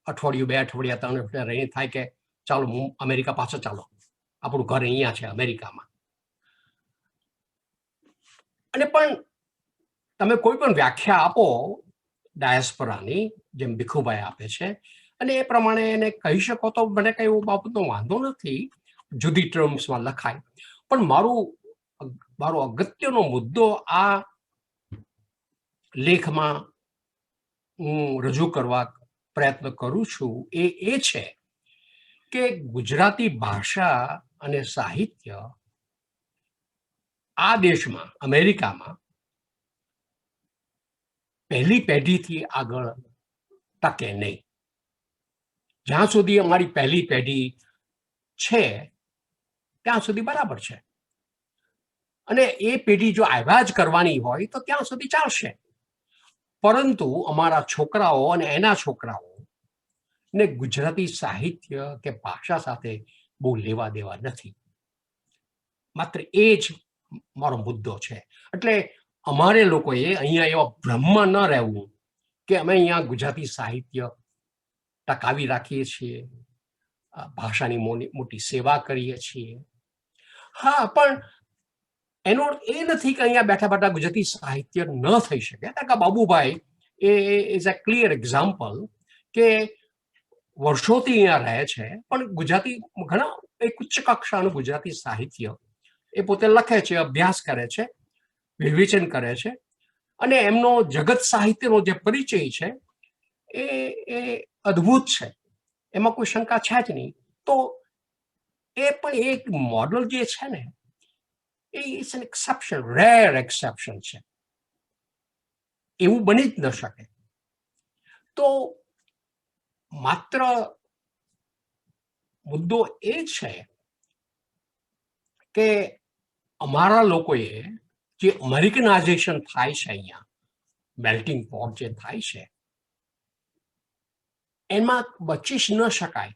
અઠવાડિયું, 2 અઠવાડિયા, 3 અઠવાડિયા રહીને થાય કે ચાલો અમેરિકા પાછા ચાલો, આપણું ઘર અહીંયા છે અમેરિકામાં. અને પણ તમે કોઈ પણ વ્યાખ્યા આપો ડાયસ્પોરાની, જેમ ભીખુભાઈ આપે છે, અને એ પ્રમાણે એને કહી શકો તો મને કઈ એવો બાબતનો વાંધો નથી, જુદી ટર્મ્સમાં લખાય. પણ મારો અગત્યનો મુદ્દો આ લેખમાં હું રજૂ કરવા પ્રયત્ન કરું છું એ છે કે ગુજરાતી ભાષા અને સાહિત્ય આ દેશમાં, અમેરિકામાં પહેલી પેઢીથી આગળ ટકે નહીં. જ્યાં સુધી અમારી પહેલી પેઢી છે ત્યાં સુધી બરાબર છે, અને એ પેઢી જો આવ્યા જ કરવાની હોય તો ત્યાં સુધી ચાલશે. પરંતુ અમારા છોકરાઓ અને એના છોકરાઓ ને ગુજરાતી સાહિત્ય કે ભાષા સાથે બહુ લેવા દેવા નથી. માત્ર એ જ મારો મુદ્દો છે. એટલે અમારે લોકોએ અહીંયા એવા ભ્રમમાં ન રહેવું કે અમે અહીંયા ગુજરાતી સાહિત્ય ટકાવી રાખીએ છીએ, ભાષાની મોટી સેવા કરીએ છીએ. હા, પણ એનો અર્થ એ નથી કે અહીંયા બેઠા બેઠા ગુજરાતી સાહિત્ય ન થઈ શકે. કાકા Babubhai is a clear example કે વર્ષોથી અહીંયા રહે છે, પણ ગુજરાતી ઘણા એક ઉચ્ચ કક્ષાનું ગુજરાતી સાહિત્ય એ પોતે લખે છે, અભ્યાસ કરે છે, વિવેચન કરે છે, અને એમનો જગત સાહિત્યનો જે પરિચય છે એ અદ્ભુત છે, એમાં કોઈ શંકા છે જ નહીં. તો એ પણ એક મોડલ જે છે ને, it's an exception, rare exception છે, એવું બની જ ન શકે. તો માત્ર મુદ્દો એ છે કે અમારા લોકોએ જે અમેરિકનાઇઝેશન થાય છે અહીંયા, મેલ્ટિંગ પોટ જે થાય છે, એમાં બચી જ ન શકાય.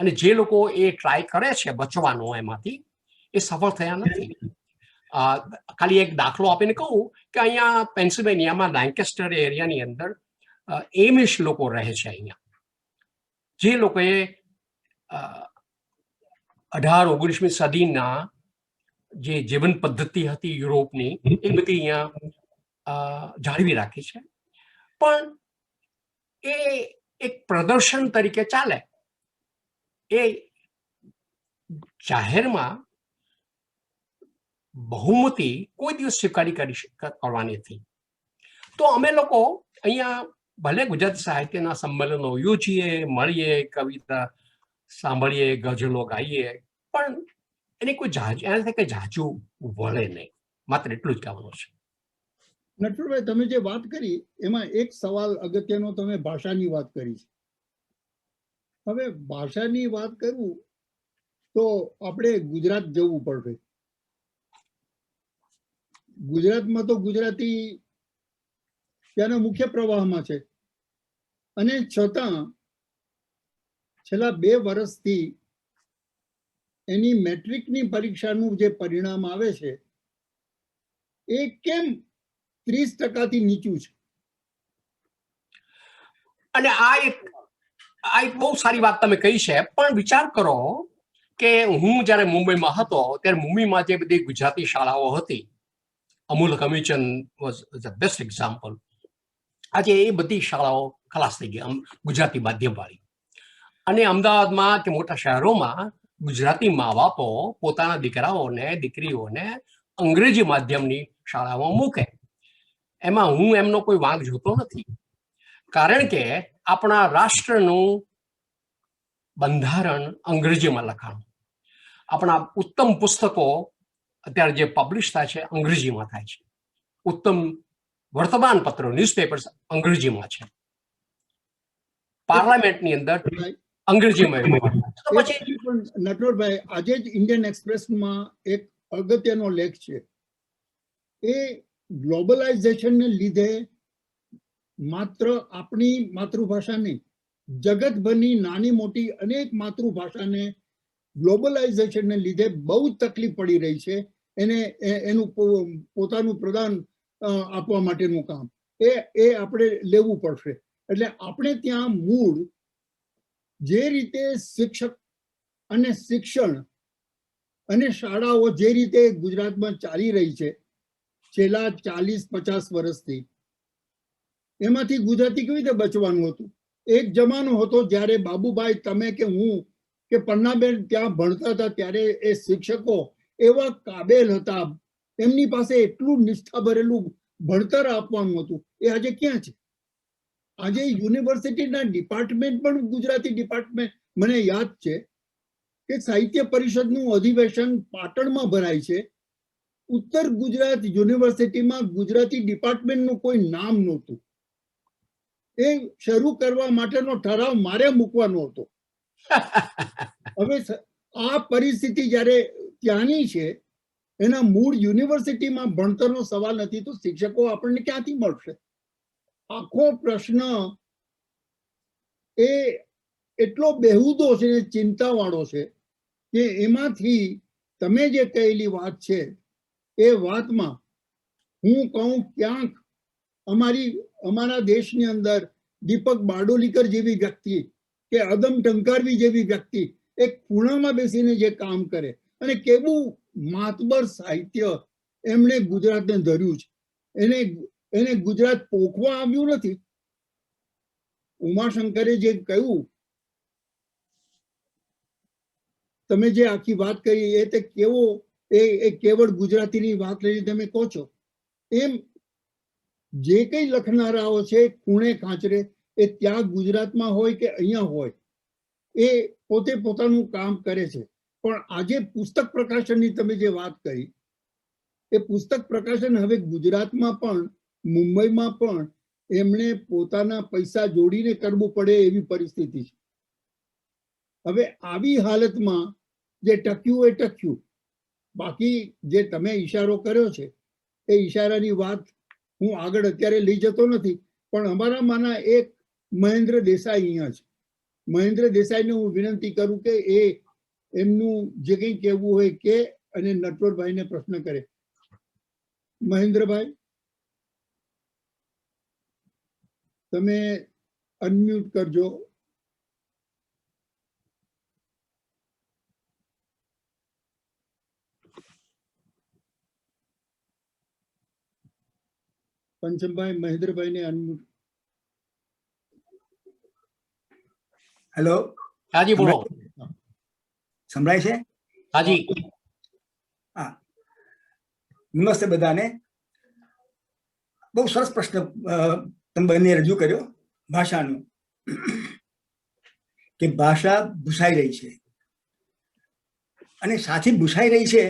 અને જે લોકો એ ટ્રાય કરે છે બચવાનું એમાંથી, એ સફળ થયા નથી. ખાલી એક દાખલો આપીને કહું કે અહીંયા પેન્સિલ્વેનિયામાં લેન્કેસ્ટર એરિયાની અંદર એમિશ લોકો રહે છે અહીંયા, જે લોકોએ 18-19મી સદીના જે જીવન પદ્ધતિ હતી યુરોપની એ બધી અહીંયા જાળવી રાખી છે. પણ એ એક પ્રદર્શન તરીકે ચાલે, એ જાહેરમાં બહુમતી કોઈ દિવસ સ્વીકારી કરવાની નથી. તો અમે લોકો અહીંયા ભલે ગુજરાતી સાહિત્યના સંમેલનો યોજીએ, મળીએ, કવિતા સાંભળીએ, ગઝલો ગાઈએ, પણ એની કોઈ એનાથી કંઈ જાજુ વળે નહીં. માત્ર એટલું જ કહેવાનું છે. નટવરભાઈ, તમે જે વાત કરી એમાં એક સવાલ અગત્યનો તમે ભાષાની વાત કરી છે. હવે ભાષાની વાત કરું તો આપણે ગુજરાત જવું પડશે. ગુજરાતમાં તો ગુજરાતી ત્યાંના મુખ્ય પ્રવાહમાં છે, અને છતાં છેલ્લા 2 વર્ષથી એની મેટ્રિકની પરીક્ષાનું જે પરિણામ આવે છે એ કેમ 30% નીચું છે? અને આ એક બહુ સારી વાત તમે કહી છે. પણ વિચાર કરો કે હું જ્યારે મુંબઈમાં હતો ત્યારે મુંબઈમાં જે બધી ગુજરાતી શાળાઓ હતી, અમૂલ કમિચન વોઝ ધ બેસ્ટ એક્ઝામ્પલ. આજે એ બધી શાળાઓ ખલાસ થઈ ગઈ ગુજરાતી માધ્યમવાળી. અને અમદાવાદમાં કે મોટા શહેરોમાં ગુજરાતી મા બાપો પોતાના દીકરાઓને દીકરીઓને અંગ્રેજી માધ્યમની શાળામાં મૂકે. એમાં હું એમનો કોઈ વાંક જોતો નથી, કારણ કે આપણા રાષ્ટ્રનું બંધારણ અંગ્રેજીમાં લખાણું. આપણા ઉત્તમ પુસ્તકો અત્યારે જે પબ્લિશ થાય છે અંગ્રેજીમાં થાય છે. ઉત્તમ વર્તમાન પત્રો, ન્યૂઝપેપર્સ અંગ્રેજીમાં છે. પાર્લામેન્ટની અંદર અંગ્રેજીમાં. નટવરભાઈ, આજે જ ઇન્ડિયન એક્સપ્રેસમાં એક અગત્યનો લેખ છે. એ ગ્લોબલાઇઝેશનને લીધે માત્ર આપણી માતૃભાષા નહીં, જગતભરની નાની મોટી અનેક માતૃભાષાને ગ્લોબલાઇઝેશનને લીધે બહુ તકલીફ પડી રહી છે. એનું પોતાનું પ્રદાન આપવા માટેનું કામ એ આપણે લેવું પડશે. એટલે આપણે ત્યાં મૂળ જે રીતે શિક્ષક અને શિક્ષણ અને શાળાઓ જે રીતે ગુજરાતમાં ચાલી રહી છે છેલ્લા 40-50 વર્ષથી, એમાંથી ગુજરાતી કેવી રીતે બચવાનું હતું? એક જમાનો હતો જ્યારે બાબુભાઈ, તમે કે હું કે પન્નાબેન ત્યાં ભણતા હતા ત્યારે એ શિક્ષકો એવા કાબેલ હતા, એમની પાસે એટલું નિષ્ઠા ભરેલું ભણતર આપવાનું હતું. એ આજે ક્યાં છે? આજે યુનિવર્સિટીના ડિપાર્ટમેન્ટ પણ ગુજરાતી ડિપાર્ટમેન્ટ, મને યાદ છે કે સાહિત્ય પરિષદનું અધિવેશન પાટણમાં ભરાય છે. ઉત્તર ગુજરાત યુનિવર્સિટીમાં ગુજરાતી ડિપાર્ટમેન્ટનું કોઈ નામ નહોતું. એ શરૂ કરવા માટેનો ઠરાવ મારે મૂકવાનો હતો. હવે આ પરિસ્થિતિ જ્યારે ત્યાંની છે, એના મૂળ યુનિવર્સિટીમાં ભણતરનો સવાલ નથી, તો શિક્ષકો આપણને ક્યાંથી મળશે? આખો પ્રશ્ન એ એટલો બેહુદો છે, ચિંતાવાળો છે કે એમાંથી તમે જે કહેલી વાત છે એ વાતમાં હું કહું ક્યાંક અમારા દેશની અંદર દીપક બારડોલીકર જેવી વ્યક્તિ કે અદમ ટંકારવી જેવી વ્યક્તિ એક ખૂણામાં બેસીને જે કામ કરે, અને કેવું માતબર સાહિત્ય એમણે ગુજરાતને ધર્યું છે. એને ગુજરાત પોખવા આવ્યું નથી. ઉમાશંકરે જે કહ્યું, તમે જે આખી વાત કરી એ તે કેવો એ કેવળ ગુજરાતીની વાત લઈને તમે કહો છો, એમ જે કઈ લખનારાઓ છે ખૂણે ખાંચરે, એ ત્યાં ગુજરાતમાં હોય કે અહીંયા હોય, એ પોતે પોતાનું કામ કરે છે. પણ આજે પુસ્તક પ્રકાશનની તમે જે વાત કરી, એ પુસ્તક પ્રકાશન હવે ગુજરાતમાં પણ, મુંબઈમાં પણ એમણે પોતાના પૈસા જોડીને કરવું પડે એવી પરિસ્થિતિ છે. હવે આવી હાલતમાં જે ટક્યું એ ટક્યું. બાકી જે તમે ઈશારો કર્યો છે એ ઈશારાની વાત હું આગળ અત્યારે લઈ જતો નથી, પણ અમારામાંના એક મહેન્દ્ર દેસાઈ અહીંયા છે. મહેન્દ્ર દેસાઈને હું વિનંતી કરું કે એ એમનું જે કંઈ કહેવું હોય કે, અને નટવરભાઈને પ્રશ્ન કરે. મહેન્દ્રભાઈ. તમે અનમ્યુટ કરજો. પંચમભાઈ, મહેન્દ્રભાઈને અનમ્યુટ. હેલો, હાજી બોલો. સંભળાય છે? હાજી. હા, નમસ્તે બધાને. બહુ સરસ પ્રશ્ન તમે બંને રજૂ કર્યો ભાષાનો, કે ભાષા ભૂસાઈ રહી છે અને સાથી ભૂસાઈ રહી છે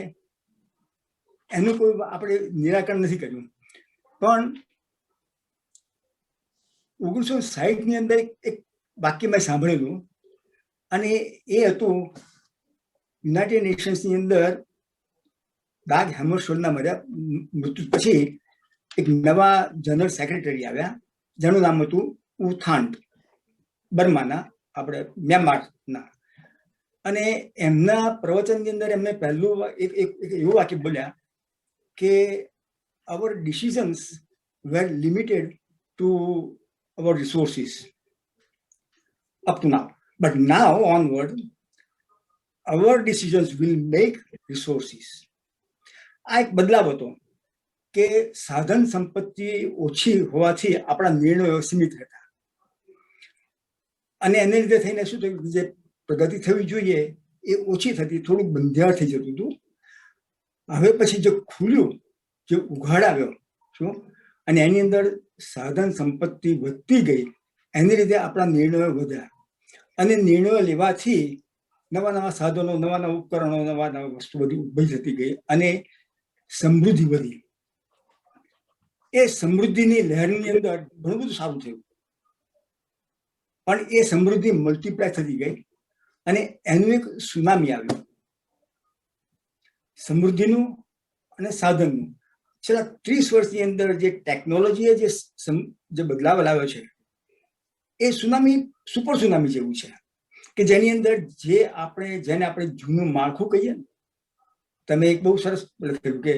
એનું કોઈ આપણે નિરાકરણ નથી કર્યું. પણ 1960 ની અંદર એક વાક્ય મેં સાંભળેલું, અને એ હતું યુનાઇટેડ નેશન્સની અંદર ડાગ હેમરશોલ્ડના મૃત્યુ પછી એક નવા જનરલ સેક્રેટરી આવ્યા, જેનું નામ હતું U Thant, બર્માના, આપણે મ્યાનમારના. અને એમના પ્રવચનની અંદર એમને પહેલું એક એવું વાક્ય બોલ્યા કે our decisions were limited to our resources up to now, but now onward our decisions will make resources. આ એક બદલાવ હતો કે સાધન સંપત્તિ ઓછી હોવાથી આપણા નિર્ણયો સીમિત હતા, અને એને લીધે થઈને શું થયું, જે પ્રગતિ થવી જોઈએ એ ઓછી થતી, થોડુંક બંધિયાર થઈ જતું હતું. હવે પછી જે ખુલ્યું, જે ઉઘાડ આવ્યો શું, અને એની અંદર સાધન સંપત્તિ વધતી ગઈ, એની લીધે આપણા નિર્ણયો વધ્યા, અને નિર્ણયો લેવાથી નવા નવા સાધનો, નવા નવા ઉપકરણો, નવા નવા વસ્તુ બધી ઉભી થતી ગઈ, અને સમૃદ્ધિ વધી. એ સમૃદ્ધિની લહેરની અંદર ઘણું બધું સારું થયું, પણ એ સમૃદ્ધિ મલ્ટીપ્લાય થતી ગઈ, અને એનું એક સુનામી આવ્યું સમૃદ્ધિનું અને સાધનનું. છેલ્લા 30 વર્ષની અંદર જે ટેકનોલોજીએ જે બદલાવ લાવ્યો છે, એ સુનામી સુપર સુનામી જેવું છે, કે જેની અંદર જેને આપણે જૂનું માળખું કહીએ ને, તમે એક બહુ સરસ લખ્યું કે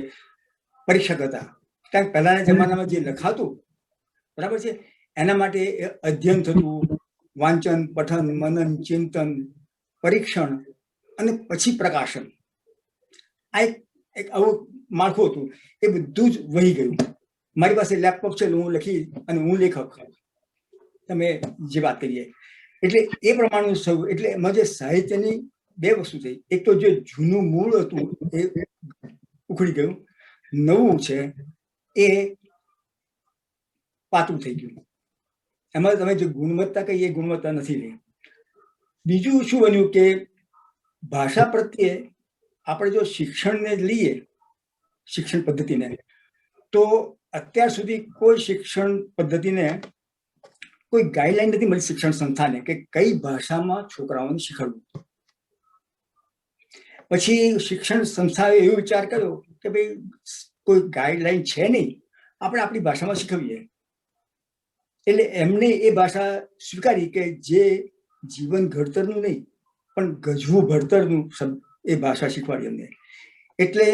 પરીક્ષક હતા, કારણ કે પહેલાના જમાનામાં જે લખાતું, બરાબર છે, એના માટે અધ્યયન થતું, વાંચન, પઠન, મનન, ચિંતન, પરીક્ષણ, અને પછી પ્રકાશન. આ એક આવું માળખું હતું. એ બધું જ વહી ગયું. મારી પાસે લેપટોપ છે, હું લખી અને હું લેખક, તમે જે વાત કરીએ, એટલે એ પ્રમાણનું થયું. એટલે એમાં જે સાહિત્યની બે વસ્તુ થઈ, એક તો જે જૂનું મૂળ હતું એ ઉખડી ગયું, નવું છે એ પાતું થઈ ગયું. એમાં તમે જે ગુણવત્તા કહીએ એ ગુણવત્તા નથી રહી. બીજું શું બન્યું કે ભાષા પ્રત્યે આપણે જો શિક્ષણને લઈએ, શિક્ષણ પદ્ધતિને, તો અત્યાર સુધી કોઈ શિક્ષણ પદ્ધતિને કોઈ ગાઈડલાઈન નથી મળી શિક્ષણ સંસ્થાને કે કઈ ભાષામાં છોકરાઓને શીખવવું. પછી શિક્ષણ સંસ્થાએ એવો વિચાર કર્યો કે ભાઈ કોઈ ગાઈડલાઈન છે નહીં, આપણે આપણી ભાષામાં શીખવીએ. એટલે એમને એ ભાષા સ્વીકારી કે જે જીવન ઘડતરનું નહીં પણ ગજવું ભણતરનું એ ભાષા શીખવાડી અમને. એટલે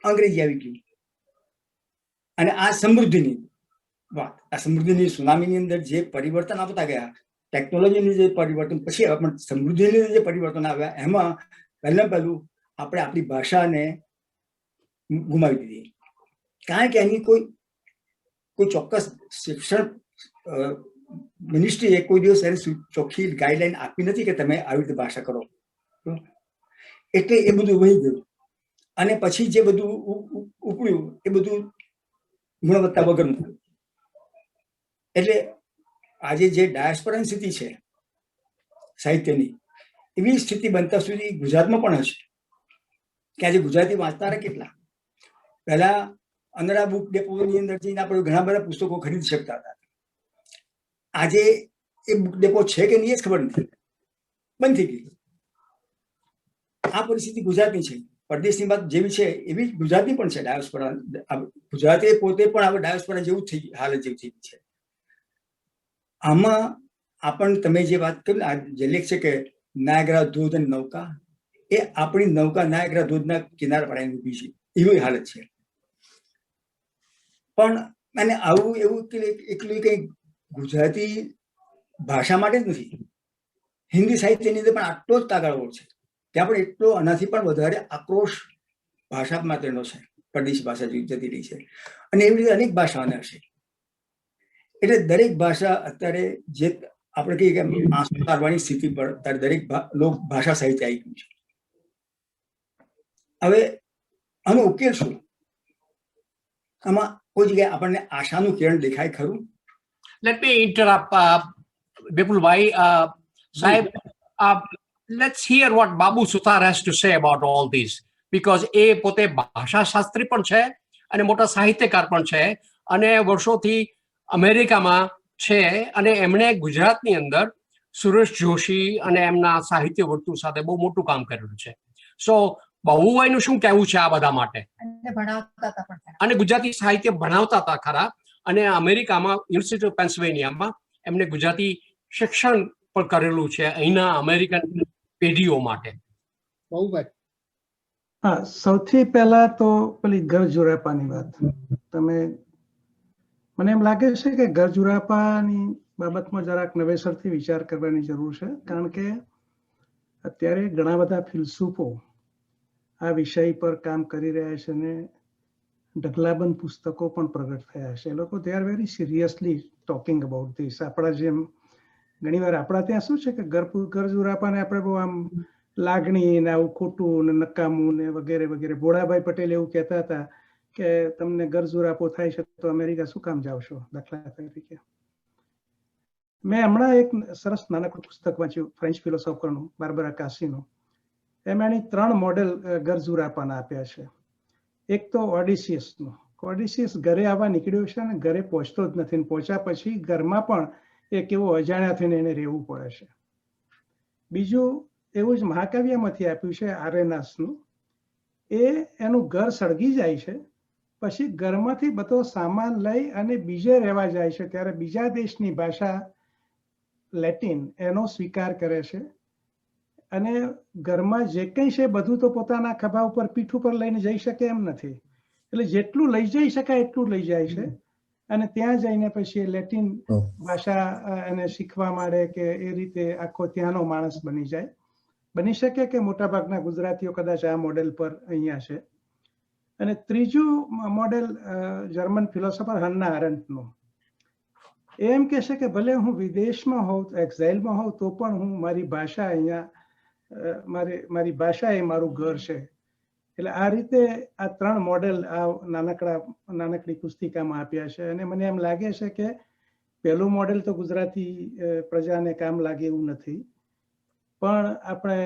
અંગ્રેજી આવી ગયું. અને આ સમૃદ્ધિની વાત, આ સમૃદ્ધિની સુનામીની અંદર જે પરિવર્તન આવતા ગયા, ટેકનોલોજીની જે પરિવર્તન, પછી સમૃદ્ધિની જે પરિવર્તન આવ્યા, એમાં પહેલું આપણે આપણી ભાષાને ગુમાવી દીધી. કારણ કે એની કોઈ ચોક્કસ શિક્ષણ મિનિસ્ટ્રીએ કોઈ દિવસ એની ચોખ્ખી ગાઈડલાઈન આપી નથી કે તમે આવી રીતે ભાષા કરો. એટલે એ બધું વહી ગયું, અને પછી જે બધું ઉપડ્યું એ બધું ગુણવત્તા વગરનું થયું. એટલે આજે જે ડાયસ્પોરાની સ્થિતિ છે સાહિત્યની, એવી સ્થિતિ બનતા સુધી ગુજરાતમાં પણ હશે કે આજે ગુજરાતી વાંચનારા કેટલા. પહેલા અનડા બુક ડેપોની અંદર જઈને આપણે ઘણા બધા પુસ્તકો ખરીદી શકતા હતા. આજે એ બુક ડેપો છે કે નહીં જ ખબર નથી, બંધ થઈ ગઈ. આ પરિસ્થિતિ ગુજરાતની છે. પરદેશની વાત જેવી છે એવી ગુજરાતની પણ છે. ડાયોસ્પોરા ગુજરાતે પોતે પણ હવે ડાયોસ્પોરા જેવું થઈ હાલત જેવી થઈ છે. આમાં આપણ તમે જે વાત કરી, જે લેખ છે કે નાયગ્રા ધોધ અને નૌકા, એ આપણી નૌકા નાયગ્રા ધોધના કિનારા પર આવીને ઊભી છે, એવી હાલત છે. પણ અને આવું એવું એકલું કઈ ગુજરાતી ભાષા માટે જ નથી, હિન્દી સાહિત્યની અંદર પણ આટલો જ તાગાળો છે. ત્યાં પણ એટલો આનાથી પણ વધારે આક્રોશ ભાષા માટેનો છે. પરદેશી ભાષા જતી રહી છે અને એવી રીતે અનેક ભાષાઓને હશે. એટલે દરેક ભાષા અત્યારે જે આપણે કહીએ કે આંસુ કાઢવાની સ્થિતિ પર અત્યારે દરેક લોક ભાષા સાહિત્ય આવી ગયું છે. હવે આનો ઉકેલ શું? આમાં કોઈ જગ્યાએ આપણને આશાનું કિરણ દેખાય ખરું? Let me interrupt, Vipulbhai. Sahib, let's hear what Babu Sutar has to say about all this. Because એ પોતે ભાષા શાસ્ત્રી પણ છે અને મોટા સાહિત્યકાર પણ છે અને વર્ષોથી અમેરિકામાં છે અને એમણે ગુજરાતની અંદર સુરેશ જોશી અને એમના સાહિત્ય વર્તુળ સાથે બહુ મોટું કામ કરેલું છે. સો બાબુભાઈનું શું કહેવું છે આ બધા માટે? અને ગુજરાતી સાહિત્ય ભણાવતા હતા ખરા અને અમેરિકામાં યુનિવર્સિટી ઓફ પેન્સિલ્વેનિયામાં એમને ગુજરાતી શિક્ષણ પણ કરેલું છે અહીંના અમેરિકન પેઢીઓ માટે. બાબુભાઈ. હા, સૌથી પહેલા તો પેલી ઘર જોરાપાની વાત. તમે મને એમ લાગે છે કે ઘર જોરાપાની બાબતમાં જરાક નવેસરથી વિચાર કરવાની જરૂર છે, કારણ કે અત્યારે ઘણા બધા ફિલસૂફો આ વિષય પર કામ કરી રહ્યા છે અને ઢગલાબંધ પુસ્તકો પણ પ્રગટ થયા છે. એ લોકો they are very seriously talking about this. આપણા જેમ ઘણીવાર આપણા ત્યાં શું છે કે ઘર જોરાપાને આપણે બહુ આમ લાગણી ને આવું ખોટું ને નકામું ને વગેરે વગેરે. ભોળાભાઈ પટેલ એવું કહેતા હતા કે તમને ઘર જોરાપો થાય છે તો અમેરિકા શું કામ જાવ છો, દાખલા તરીકે. મેં હમણાં એક સરસ નાનકડું પુસ્તક વાંચ્યું ફ્રેન્ચ ફિલોસોફરનું, બાર્બરા કાસીનું. એમાં એની 3 મોડેલ ઘર જોરાપાના આપ્યા છે. એક તો ઓડિસિયસનું. ઓડિસિયસ ઘરે આવવા નીકળ્યો છે અને ઘરે પહોંચતો જ નથી, પહોંચ્યા પછી ઘરમાં પણ એક એવો અજાણ્યા થઈને એને રહેવું પડે છે. બીજું એવું જ મહાકાવ્યમાંથી આપ્યું છે આરેનાસનું. એનું ઘર સળગી જાય છે, પછી ઘરમાંથી બધો સામાન લઈ અને બીજે રહેવા જાય છે, ત્યારે બીજા દેશની ભાષા લેટિન એનો સ્વીકાર કરે છે અને ઘરમાં જે કંઈ છે બધું તો પોતાના ખભા ઉપર પીઠ ઉપર લઈને જઈ શકે એમ નથી. એટલે જેટલું લઈ જઈ શકાય એટલું લઈ જાય છે અને ત્યાં જઈને પછી લેટિન ભાષા એને શીખવા માંડે કે એ રીતે આખો ત્યાંનો માણસ બની જાય. બની શકે કે મોટાભાગના ગુજરાતીઓ કદાચ આ મોડેલ પર અહીંયા છે. અને ત્રીજું મોડેલ જર્મન ફિલોસોફર હન્ના અરેન્ડ્ટનું. એમ કહે છે કે ભલે હું વિદેશમાં હોઉં, એક્ઝાઇલમાં હોઉં, તો પણ હું મારી ભાષા અહીંયા મારી ભાષા એ મારું ઘર છે. એટલે આ રીતે આ 3 મોડેલ આ નાનકડી પુસ્તિકામાં આપ્યા છે. અને મને એમ લાગે છે કે પહેલું મોડેલ તો ગુજરાતી પ્રજાને કામ લાગે એવું નથી, પણ આપણે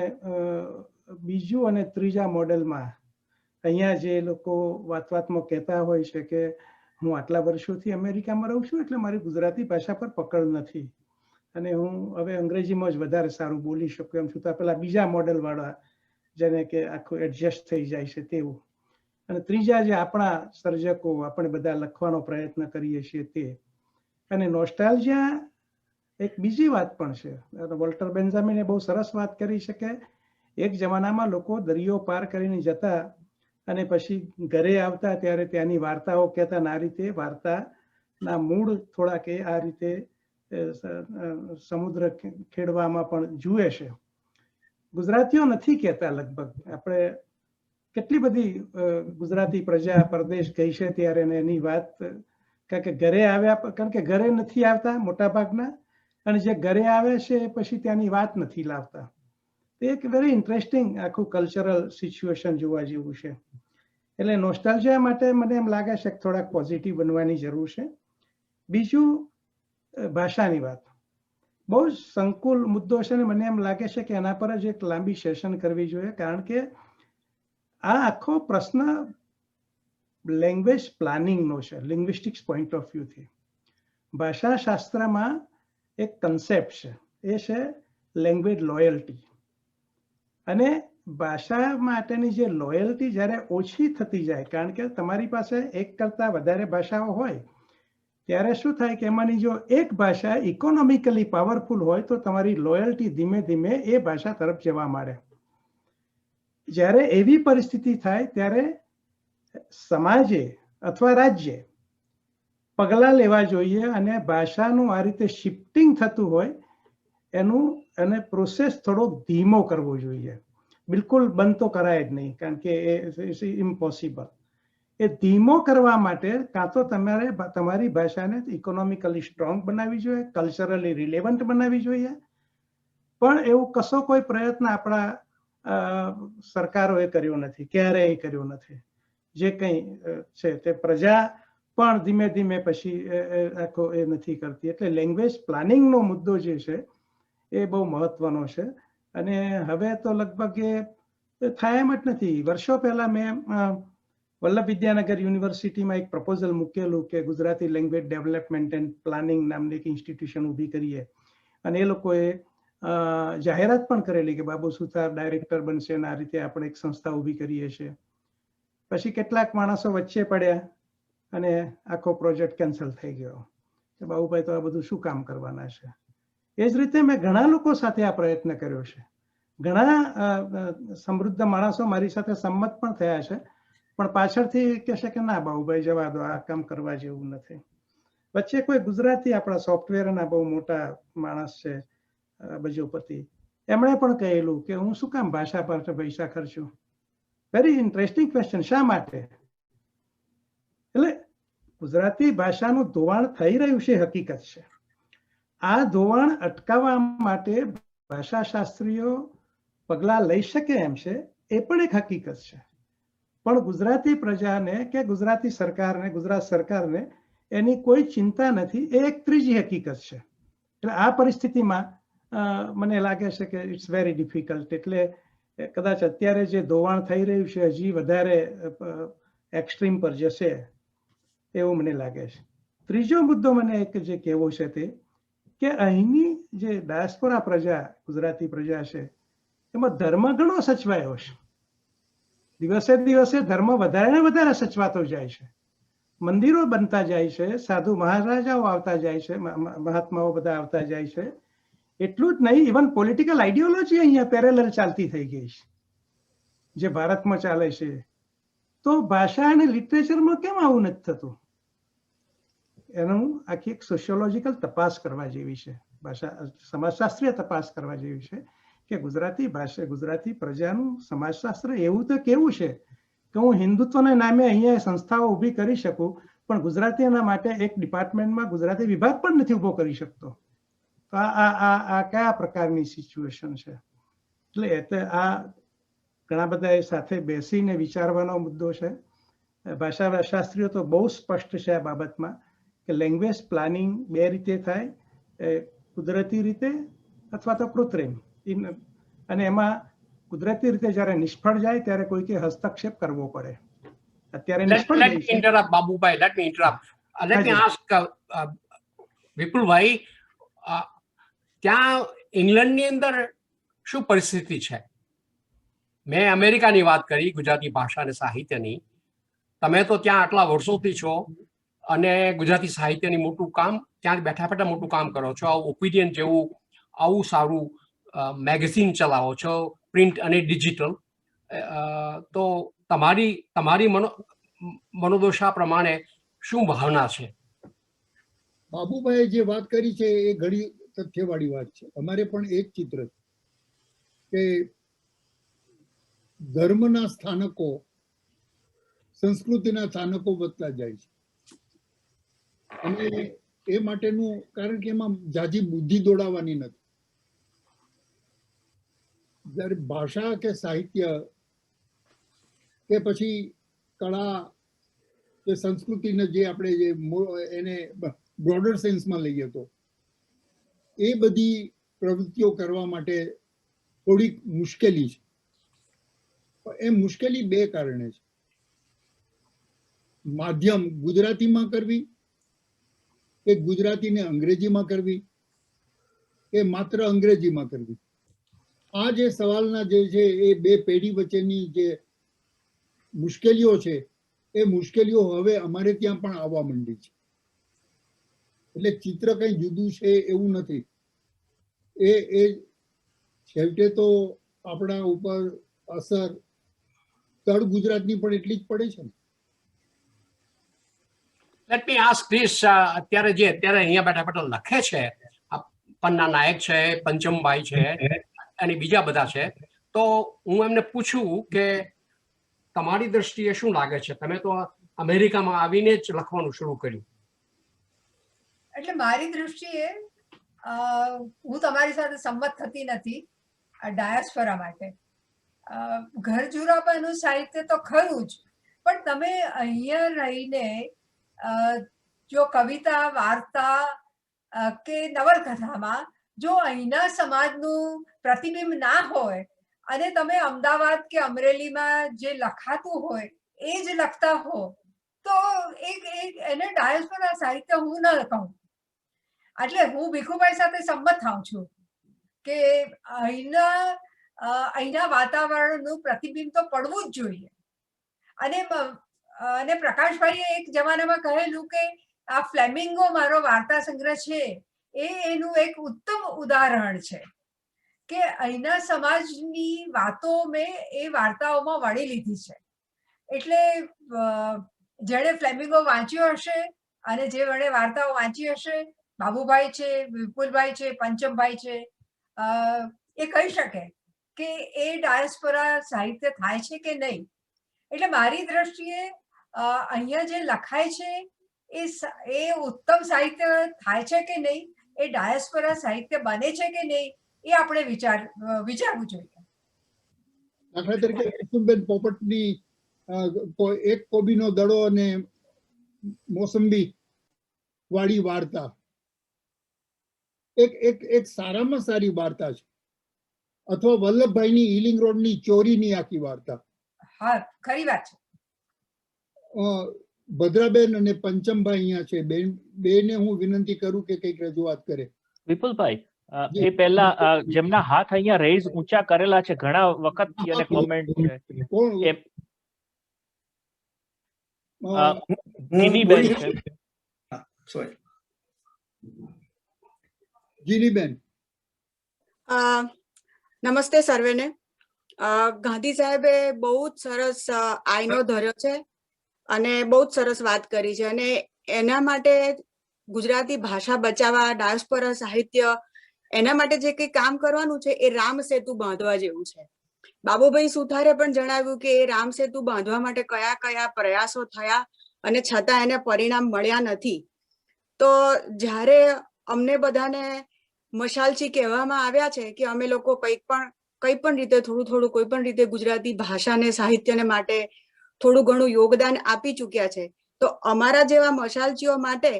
બીજું અને ત્રીજા મોડેલમાં અહીંયા જે લોકો વાતમાં કહેતા હોય છે કે હું આટલા વર્ષોથી અમેરિકામાં રહું છું એટલે મારી ગુજરાતી ભાષા પર પકડ નથી અને હું હવે અંગ્રેજીમાં જ વધારે સારું બોલી શકું એમ છું, તો પેલા બીજા મોડેલ વાળા જેને કે આખું એડજસ્ટ થઈ જાય છે તેવું. અને ત્રીજા જે આપણા સર્જકો આપણે બધા લખવાનો પ્રયત્ન કરીએ છીએ તે. અને નોસ્ટાલ્જિયા એક બીજી વાત પણ છે. વોલ્ટર બેન્જામિને બહુ સરસ વાત કરી છે કે એક જમાનામાં લોકો દરિયો પાર કરીને જતા અને પછી ઘરે આવતા ત્યારે ત્યાંની વાર્તાઓ કહેતા, અને આ રીતે વાર્તાના મૂળ થોડાક આ રીતે સમુદ્ર ખેડવામાં પણ જુએ છે. ગુજરાતીઓ નથી કહેતા લગભગ. આપણે કેટલી બધી ગુજરાતી પ્રજા પરદેશ ગઈ છે ત્યારે એની વાત, કારણ કે ઘરે આવ્યા, કારણ કે ઘરે નથી આવતા મોટા ભાગના, અને જે ઘરે આવે છે પછી ત્યાંની વાત નથી લાવતા. એક વેરી ઇન્ટરેસ્ટિંગ આખું કલ્ચરલ સિચ્યુએશન જોવા જેવું છે. એટલે નોસ્ટાલ્જિયા માટે મને એમ લાગે છે કે થોડાક પોઝિટિવ બનવાની જરૂર છે. બીજું ભાષાની વાત બહુ જ સંકુલ મુદ્દો છે અને મને એમ લાગે છે કે એના પર જ એક લાંબી સેશન કરવી જોઈએ, કારણ કે આ આખો પ્રશ્ન લેંગ્વેજ પ્લાનિંગનો છે, લિંગ્વિસ્ટિક્સ પોઈન્ટ ઓફ વ્યૂથી. ભાષાશાસ્ત્રમાં એક કન્સેપ્ટ છે, એ છે લેંગ્વેજ લોયલ્ટી. અને ભાષા માટેની જે લોયલ્ટી જ્યારે ઓછી થતી જાય, કારણ કે તમારી પાસે એક કરતાં વધારે ભાષાઓ હોય ત્યારે શું થાય કે એમાંની જો એક ભાષા ઇકોનોમિકલી પાવરફુલ હોય તો તમારી લોયલ્ટી ધીમે ધીમે એ ભાષા તરફ જવા માંડે. જ્યારે એવી પરિસ્થિતિ થાય ત્યારે સમાજે અથવા રાજ્ય પગલાં લેવા જોઈએ અને ભાષાનું આ રીતે શિફ્ટિંગ થતું હોય એનું અને પ્રોસેસ થોડો ધીમો કરવો જોઈએ. બિલકુલ બંધ તો કરાય જ નહીં, કારણ કે એ ઇમ્પોસિબલ. એ ધીમો કરવા માટે કાં તો તમારે તમારી ભાષાને ઇકોનોમિકલી સ્ટ્રોંગ બનાવવી જોઈએ, કલ્ચરલી રિલેવન્ટ બનાવવી જોઈએ. પણ એવું કશો કોઈ પ્રયત્ન આપણા સરકારોએ કર્યો નથી, ક્યારેય કર્યો નથી. જે કંઈ છે તે પ્રજા પણ ધીમે ધીમે પછી આખો એ નથી કરતી. એટલે લેંગ્વેજ પ્લાનિંગનો મુદ્દો જે છે એ બહુ મહત્વનો છે. અને હવે તો લગભગ એ થાય એમ જ નથી. વર્ષો પહેલા મેં વલ્લભ વિદ્યાનગર યુનિવર્સિટીમાં એક પ્રપોઝલ મૂકેલું કે Gujarati language development and planning નામની એક ઇન્સ્ટિટ્યુશન ઊભી કરીએ. અને એ લોકોએ જાહેરાત પણ કરેલી કે બાબુ સુથાર ડાયરેક્ટર બનશે અને આ રીતે આપણે એક સંસ્થા ઊભી કરીએ છીએ. પછી કેટલાક માણસો વચ્ચે પડ્યા અને આખો પ્રોજેક્ટ કેન્સલ થઈ ગયો કે બાબુભાઈ તો આ બધું શું કામ કરવાના છે. એ જ રીતે મેં ઘણા લોકો સાથે આ પ્રયત્ન કર્યો છે. ઘણા સમૃદ્ધ માણસો મારી સાથે સંમત પણ થયા છે, પણ પાછળથી કહેશે કે ના બાબુભાઈ જવા દો, આ કામ કરવા જેવું નથી. વચ્ચે કોઈ ગુજરાતી આપણા સોફ્ટવેરના બહુ મોટા માણસ છે, બજોપતિ, એમણે પણ કહેલું કે હું શું કામ ભાષા પર પૈસા ખર્ચું. Very interesting question. શા માટે? એટલે ગુજરાતી ભાષાનું ધોવાણ થઈ રહ્યું છે, હકીકત છે. આ ધોવાણ અટકાવવા માટે ભાષાશાસ્ત્રીઓ પગલાં લઈ શકે એમ છે, એ પણ એક હકીકત છે. પણ ગુજરાતી પ્રજાને કે ગુજરાતી સરકારને, ગુજરાત સરકારને એની કોઈ ચિંતા નથી. એ એક ત્રીજી હકીકત છે. એટલે આ પરિસ્થિતિમાં મને લાગે છે કે ઇટ્સ વેરી ડિફિકલ્ટ. એટલે કદાચ અત્યારે જે ધોવાણ થઈ રહ્યું છે હજી વધારે એક્સ્ટ્રીમ પર જશે એવું મને લાગે છે. ત્રીજો મુદ્દો મને એક જે કહેવો છે તે કે અહીંની જે ડાયસ્પોરા પ્રજા, ગુજરાતી પ્રજા છે, એમાં ધર્મ ઘણો સચવાયો છે. દિવસે દિવસે ધર્મ વધારે ને વધારે સચવાતો જાય છે. મંદિરો બનતા જાય છે, સાધુ મહારાજાઓ આવતા જાય છે, મહાત્માઓ બધા આવતા જાય છે. એટલું જ નહીં, ઇવન પોલિટિકલ આઈડિયોલોજી અહીંયા પેરેલલ ચાલતી થઈ ગઈ છે, જે ભારતમાં ચાલે છે. તો ભાષા અને લિટરેચરમાં કેમ આવું નથી થતું? એનું આખી એક સોશિયોલોજીકલ તપાસ કરવા જેવી છે, ભાષા સમાજશાસ્ત્રીય તપાસ કરવા જેવી છે કે ગુજરાતી ભાષા, ગુજરાતી પ્રજાનું સમાજશાસ્ત્ર એવું તો કેવું છે કે હું હિન્દુત્વના નામે અહીંયા સંસ્થાઓ ઊભી કરી શકું, પણ ગુજરાતીના માટે એક ડિપાર્ટમેન્ટમાં ગુજરાતી વિભાગ પણ નથી ઊભો કરી શકતો. તો આ કયા પ્રકારની સિચ્યુએશન છે? એટલે આ ઘણા બધા સાથે બેસીને વિચારવાનો મુદ્દો છે. ભાષાશાસ્ત્રીઓ તો બહુ સ્પષ્ટ છે આ બાબતમાં કે લેંગ્વેજ પ્લાનિંગ બે રીતે થાય, કુદરતી રીતે અથવા તો કૃત્રિમ. અને એમાં કુદરતી રીતે જ્યારે નિષ્ફળ જાય ત્યારે કોઈકે હસ્તક્ષેપ કરવો પડે. અત્યારે નિષ્ફળ જાય છે. Babubhai, let me interrupt. Let me ask વિપુલભાઈ, ત્યાં ઇંગ્લેન્ડની અંદર શું પરિસ્થિતિ છે? મેં અમેરિકાની વાત કરી, ગુજરાતી ભાષા અને સાહિત્યની. તમે તો ત્યાં આટલા વર્ષોથી છો અને ગુજરાતી સાહિત્યની મોટું કામ, ત્યાં બેઠા બેઠા મોટું કામ કરો છો. ઓપિનિયન જેવું આવું સારું મેગેઝિન ચલાવો છો, પ્રિન્ટ અને ડિજિટલ. તો તમારી મનોદશા પ્રમાણે શું ભાવના છે? બાબુભાઈએ જે વાત કરી છે એ ઘણી તથ્યવાળી વાત છે. અમારે પણ એક ચિત્ર કે ધર્મના સ્થાનકો, સંસ્કૃતિના સ્થાનકો વધતા જાય છે. અને એ માટેનું કારણ કે એમાં જાજી બુદ્ધિ દોડાવવાની નથી. જ્યારે ભાષા કે સાહિત્ય કે પછી કળા કે સંસ્કૃતિને જે આપણે જે એને બ્રોડર સેન્સમાં લઈએ તો એ બધી પ્રવૃત્તિઓ કરવા માટે થોડીક મુશ્કેલી છે. એ મુશ્કેલી બે કારણે છે. માધ્યમ ગુજરાતીમાં કરવી કે ગુજરાતીને અંગ્રેજીમાં કરવી કે માત્ર અંગ્રેજીમાં કરવી. આ જે સવાલના જે છે એ બે પેઢી વચ્ચેની જે મુશ્કેલીઓ છે એ મુશ્કેલીઓ હવે અમારે ત્યાં પણ આવવા માંડી છે. એટલે ચિત્ર કઈ જુદું છે એવું નથી. એ છેવટે તો આપણા ઉપર અસર તળ ગુજરાતની પણ એટલી જ પડે છે ને. Let me ask this. અત્યારે અહીંયા બેઠા બેઠા લખે છે, પન્ના નાયક છે, પંચમભાઈ છે અને બીજા બધા છે, તો હું એમને પૂછું કે તમારી દ્રષ્ટિએ શું લાગે છે? તમે તો અમેરિકામાં આવીને જ લખવાનું શરૂ કર્યું. એટલે મારી દ્રષ્ટિએ હું તમારી સાથે સંમત થતી નથી ડાયસ્પોરા માટે. ઘર જુરાબાનું સાહિત્ય તો ખરું જ, પણ તમે અહીંયા રહીને જો કવિતા, વાર્તા કે નવલકથામાં જો અહીંના સમાજનું પ્રતિબિંબ ના હોય અને તમે અમદાવાદ કે અમરેલીમાં જે લખાતું હોય એ જ લખતા હો, તો એને ડાયસ્પોરા સાહિત્ય હું ન કહું. એટલે હું ભીખુભાઈ સાથે સંમત થાઉં છું કે અહીંના વાતાવરણનું પ્રતિબિંબ તો પડવું જ જોઈએ. અને પ્રકાશભાઈએ એક જમાનામાં કહેલું કે આ ફ્લેમિંગો મારો વાર્તા સંગ્રહ છે, એનું એક ઉત્તમ ઉદાહરણ છે કે અહીંના સમાજની વાતો મેં એ વાર્તાઓમાં વળી લીધી છે. એટલે જેણે ફ્લેમિંગો વાંચ્યો હશે અને જે વડે વાર્તાઓ વાંચી હશે, બાબુભાઈ છે, વિપુલભાઈ છે, પંચમભાઈ છે, એ કહી શકે કે એ ડાયસ્પોરા સાહિત્ય થાય છે કે નહીં. એટલે મારી દ્રષ્ટિએ અહીંયા જે લખાય છે એ ઉત્તમ સાહિત્ય થાય છે કે નહીં, એ ડાયસ્પોરા સાહિત્ય બને છે કે નહીં, એ આપણે વિચારવું જોઈએ. દાખલા તરીકે કુસુમબેન પોપટની એક કોબીનો દડો અને મોસંબી વાળી વાર્તા એક સારામાં સારી વાર્તા છે. અથવા વલ્લભભાઈની હિલિંગ રોડની ચોરીની આખી વાર્તા. હા, ખરી વાત છે. ભદ્રાબેન અને પંચમભાઈ અહીંયા છે, બેને હું વિનંતી કરું કે કંઈક રજૂઆત કરે. વિપુલભાઈ, એ પહેલા જેમના હાથ અહીંયા રેઝ ઊંચા કરેલા છે ઘણા વખતથી અને કોમેન્ટ છે, જીનીબેન છે. જીનીબેન, નમસ્તે સર્વેને. ગાંધી સાહેબે બહુ જ સરસ આઈનો ધર્યો છે અને બહુ જ સરસ વાત કરી છે, અને એના માટે ગુજરાતી ભાષા બચાવવા, ડાયસ્પોરા સાહિત્ય, એના માટે જે કંઈ કામ કરવાનું છે એ રામ સેતુ બાંધવા જેવું છે. બાબુભાઈ સુથારે પણ જણાવ્યું કે એ રામ સેતુ બાંધવા માટે કયા કયા પ્રયાસો થયા અને છતાં એને પરિણામ મળ્યા નથી. તો જ્યારે અમને બધાને મશાલથી કહેવામાં આવ્યા છે કે અમે લોકો કઈ પણ રીતે થોડું કોઈ પણ રીતે ગુજરાતી ભાષાને, સાહિત્યને માટે થોડું ઘણું યોગદાન આપી ચૂક્યા છે, તો અમારા જેવા મશાલચીઓ માટે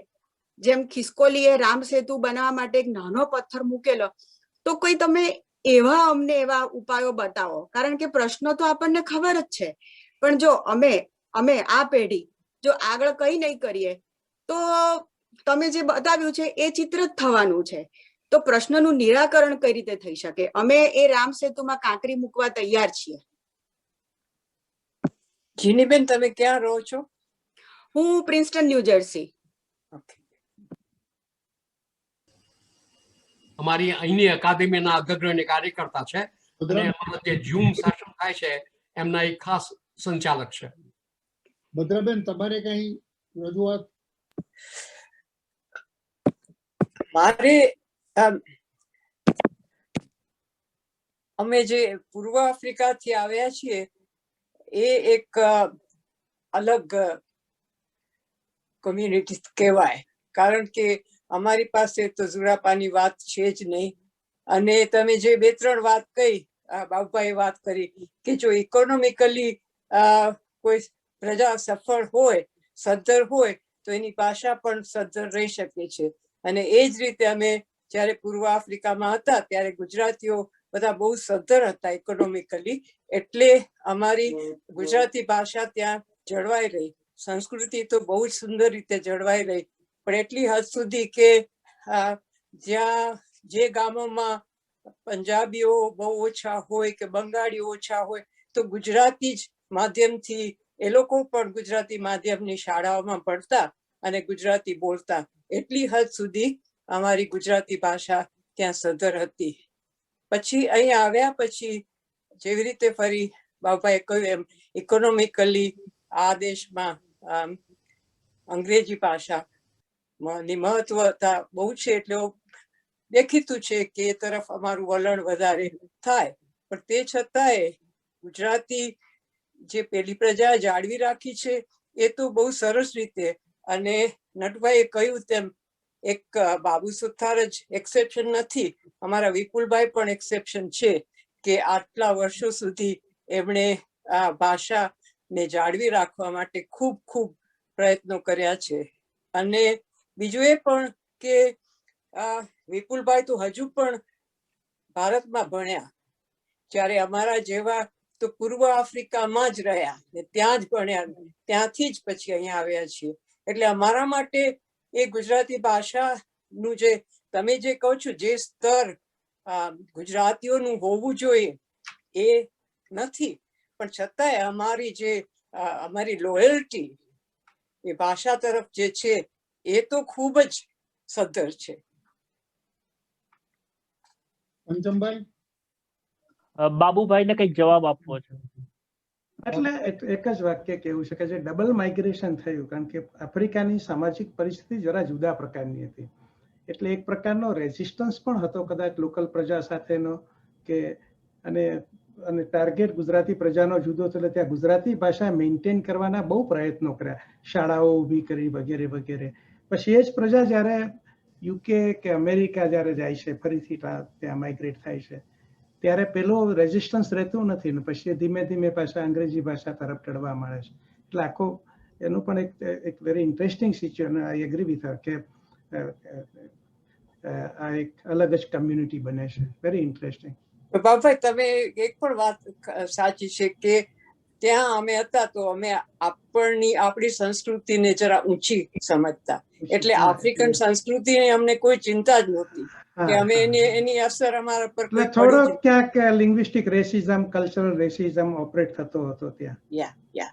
જેમ ખિસકોલીએ રામ સેતુ બનાવવા માટે એક નાનો પથ્થર મૂકેલો, તો કોઈ તમે અમને એવા ઉપાયો બતાવો. કારણ કે પ્રશ્નો તો આપણને ખબર જ છે, પણ જો અમે આ પેઢી જો આગળ કઈ નહીં કરીએ તો તમે જે બતાવ્યું છે એ ચિત્ર જ થવાનું છે. તો પ્રશ્નનું નિરાકરણ કઈ રીતે થઈ શકે? અમે એ રામ સેતુમાં કાંકરી મૂકવા તૈયાર છીએ. જીનીબેન, તમે ક્યાં રહો છો? હું પ્રિન્સ્ટન, ન્યૂ જર્સી. અમારી અહીંની અકાદમીના અગ્રણી કાર્યકર્તા છે અને અમારા જે ઝૂમ સેશન થાય છે એમના એક ખાસ સંચાલક છે. ભદ્રાબેન, તમારે કઈ રજૂઆત? મારે અમે જે પૂર્વ આફ્રિકાથી આવ્યા છીએ એ એક અલગ કોમ્યુનિટી કહેવાય, કારણ કે અમારી પાસે તો ઝુરાપાની વાત છે જ નહીં. અને તમે જે 2-3 વાત કહી, બાબુભાઈએ વાત કરી કે જો ઇકોનોમિકલી કોઈ પ્રજા સફળ હોય, સદ્ધર હોય, તો એની ભાષા પણ સદ્ધર રહી શકે છે. અને એ જ રીતે અમે જ્યારે પૂર્વ આફ્રિકામાં હતા ત્યારે ગુજરાતીઓ બધા બહુ સદ્ધર હતા ઇકોનોમિકલી, એટલે અમારી ગુજરાતી ભાષા ત્યાં જળવાઈ રહી. સંસ્કૃતિ તો બહુ જ સુંદર રીતે જળવાઈ રહી, પણ એટલી હદ સુધી કે જ્યાં જે ગામોમાં પંજાબીઓ બહુ ઓછા હોય કે બંગાળીઓ ઓછા હોય, તો ગુજરાતી જ માધ્યમથી એ લોકો પણ ગુજરાતી માધ્યમની શાળાઓમાં ભણતા અને ગુજરાતી બોલતા. એટલી હદ સુધી અમારી ગુજરાતી ભાષા ત્યાં સદ્ધર હતી. પછી અહીં આવ્યા પછી જેવી રીતે ફરી બાબાએ કહ્યું એમ ઇકોનોમિકલી આ દેશમાં અંગ્રેજી ભાષાની મહત્વતા બહુ છે, એટલે દેખીતું છે કે એ તરફ અમારું વલણ વધારે થાય. પણ તે છતાંય ગુજરાતી જે પેલી પ્રજા જાળવી રાખી છે એ તો બહુ સરસ રીતે. અને નટભાઈએ કહ્યું તેમ એક બાબુ સુથાર જ એક્સેપ્શન નથી, અમારા વિપુલભાઈ પણ એક્સેપ્શન છે કે આટલા વર્ષો સુધી એમણે આ ભાષાને જાળવી રાખવા માટે ખૂબ ખૂબ પ્રયત્નો કર્યા છે. અને બીજું એ પણ કે વિપુલભાઈ તો હજુ પણ ભારતમાં ભણ્યા, જ્યારે અમારા જેવા તો પૂર્વ આફ્રિકામાં જ રહ્યા ને ત્યાં જ ભણ્યા, ત્યાંથી જ પછી અહીંયા આવ્યા છીએ. એટલે અમારા માટે એ ગુજરાતી ભાષાનું જે તમે જે કહો છો જે સ્તર ગુજરાતીઓનું હોવું જોઈએ એ નથી, પણ છતાંય અમારી લોયલ્ટી એ ભાષા તરફ જે છે એ તો ખૂબ જ સદ્ધર છે. પંચમભાઈ, બાબુભાઈને કઈક જવાબ આપવો છે. એટલે એક જ વાક્ય કેવું છે કે જે ડબલ માઇગ્રેશન થયું, કારણ કે આફ્રિકાની સામાજિક પરિસ્થિતિ જરા જુદા પ્રકારની હતી, એટલે એક પ્રકારનો રેઝિસ્ટન્સ પણ હતો કદાચ લોકલ પ્રજા સાથેનો, કે અને ટાર્ગેટ ગુજરાતી પ્રજાનો જુદો હતો, એટલે ત્યાં ગુજરાતી ભાષા મેન્ટેન કરવાના બહુ પ્રયત્નો કર્યા, શાળાઓ ઊભી કરી વગેરે વગેરે. પછી એ જ પ્રજા જ્યારે યુકે કે અમેરિકા જ્યારે જાય છે, ફરીથી ત્યાં માઇગ્રેટ થાય છે, ત્યારે પેલો રેઝિસ્ટન્સ રહેતું નથી ને પછી ધીમે ધીમે પાછા અંગ્રેજી ભાષા તરફ ટળવા મળે છે. એટલે આખો એનું પણ એક very interesting situation. I agree with her કે આ એક અલગ જ કમ્યુનિટી બને છે. Very interesting. બાબુભાઈ, તમે એક પણ વાત સાચી છે કે ત્યાં અમે હતા તો અમે આપણી સંસ્કૃતિને જરા ઊંચી સમજતા, એટલે આફ્રિકન સંસ્કૃતિની અમને કોઈ ચિંતા જ નહોતી કે અમે એની અસર અમારા પર કોઈ થોડો ક્યાંક linguistic racism, cultural racism operate થતો હતો ત્યાં. યા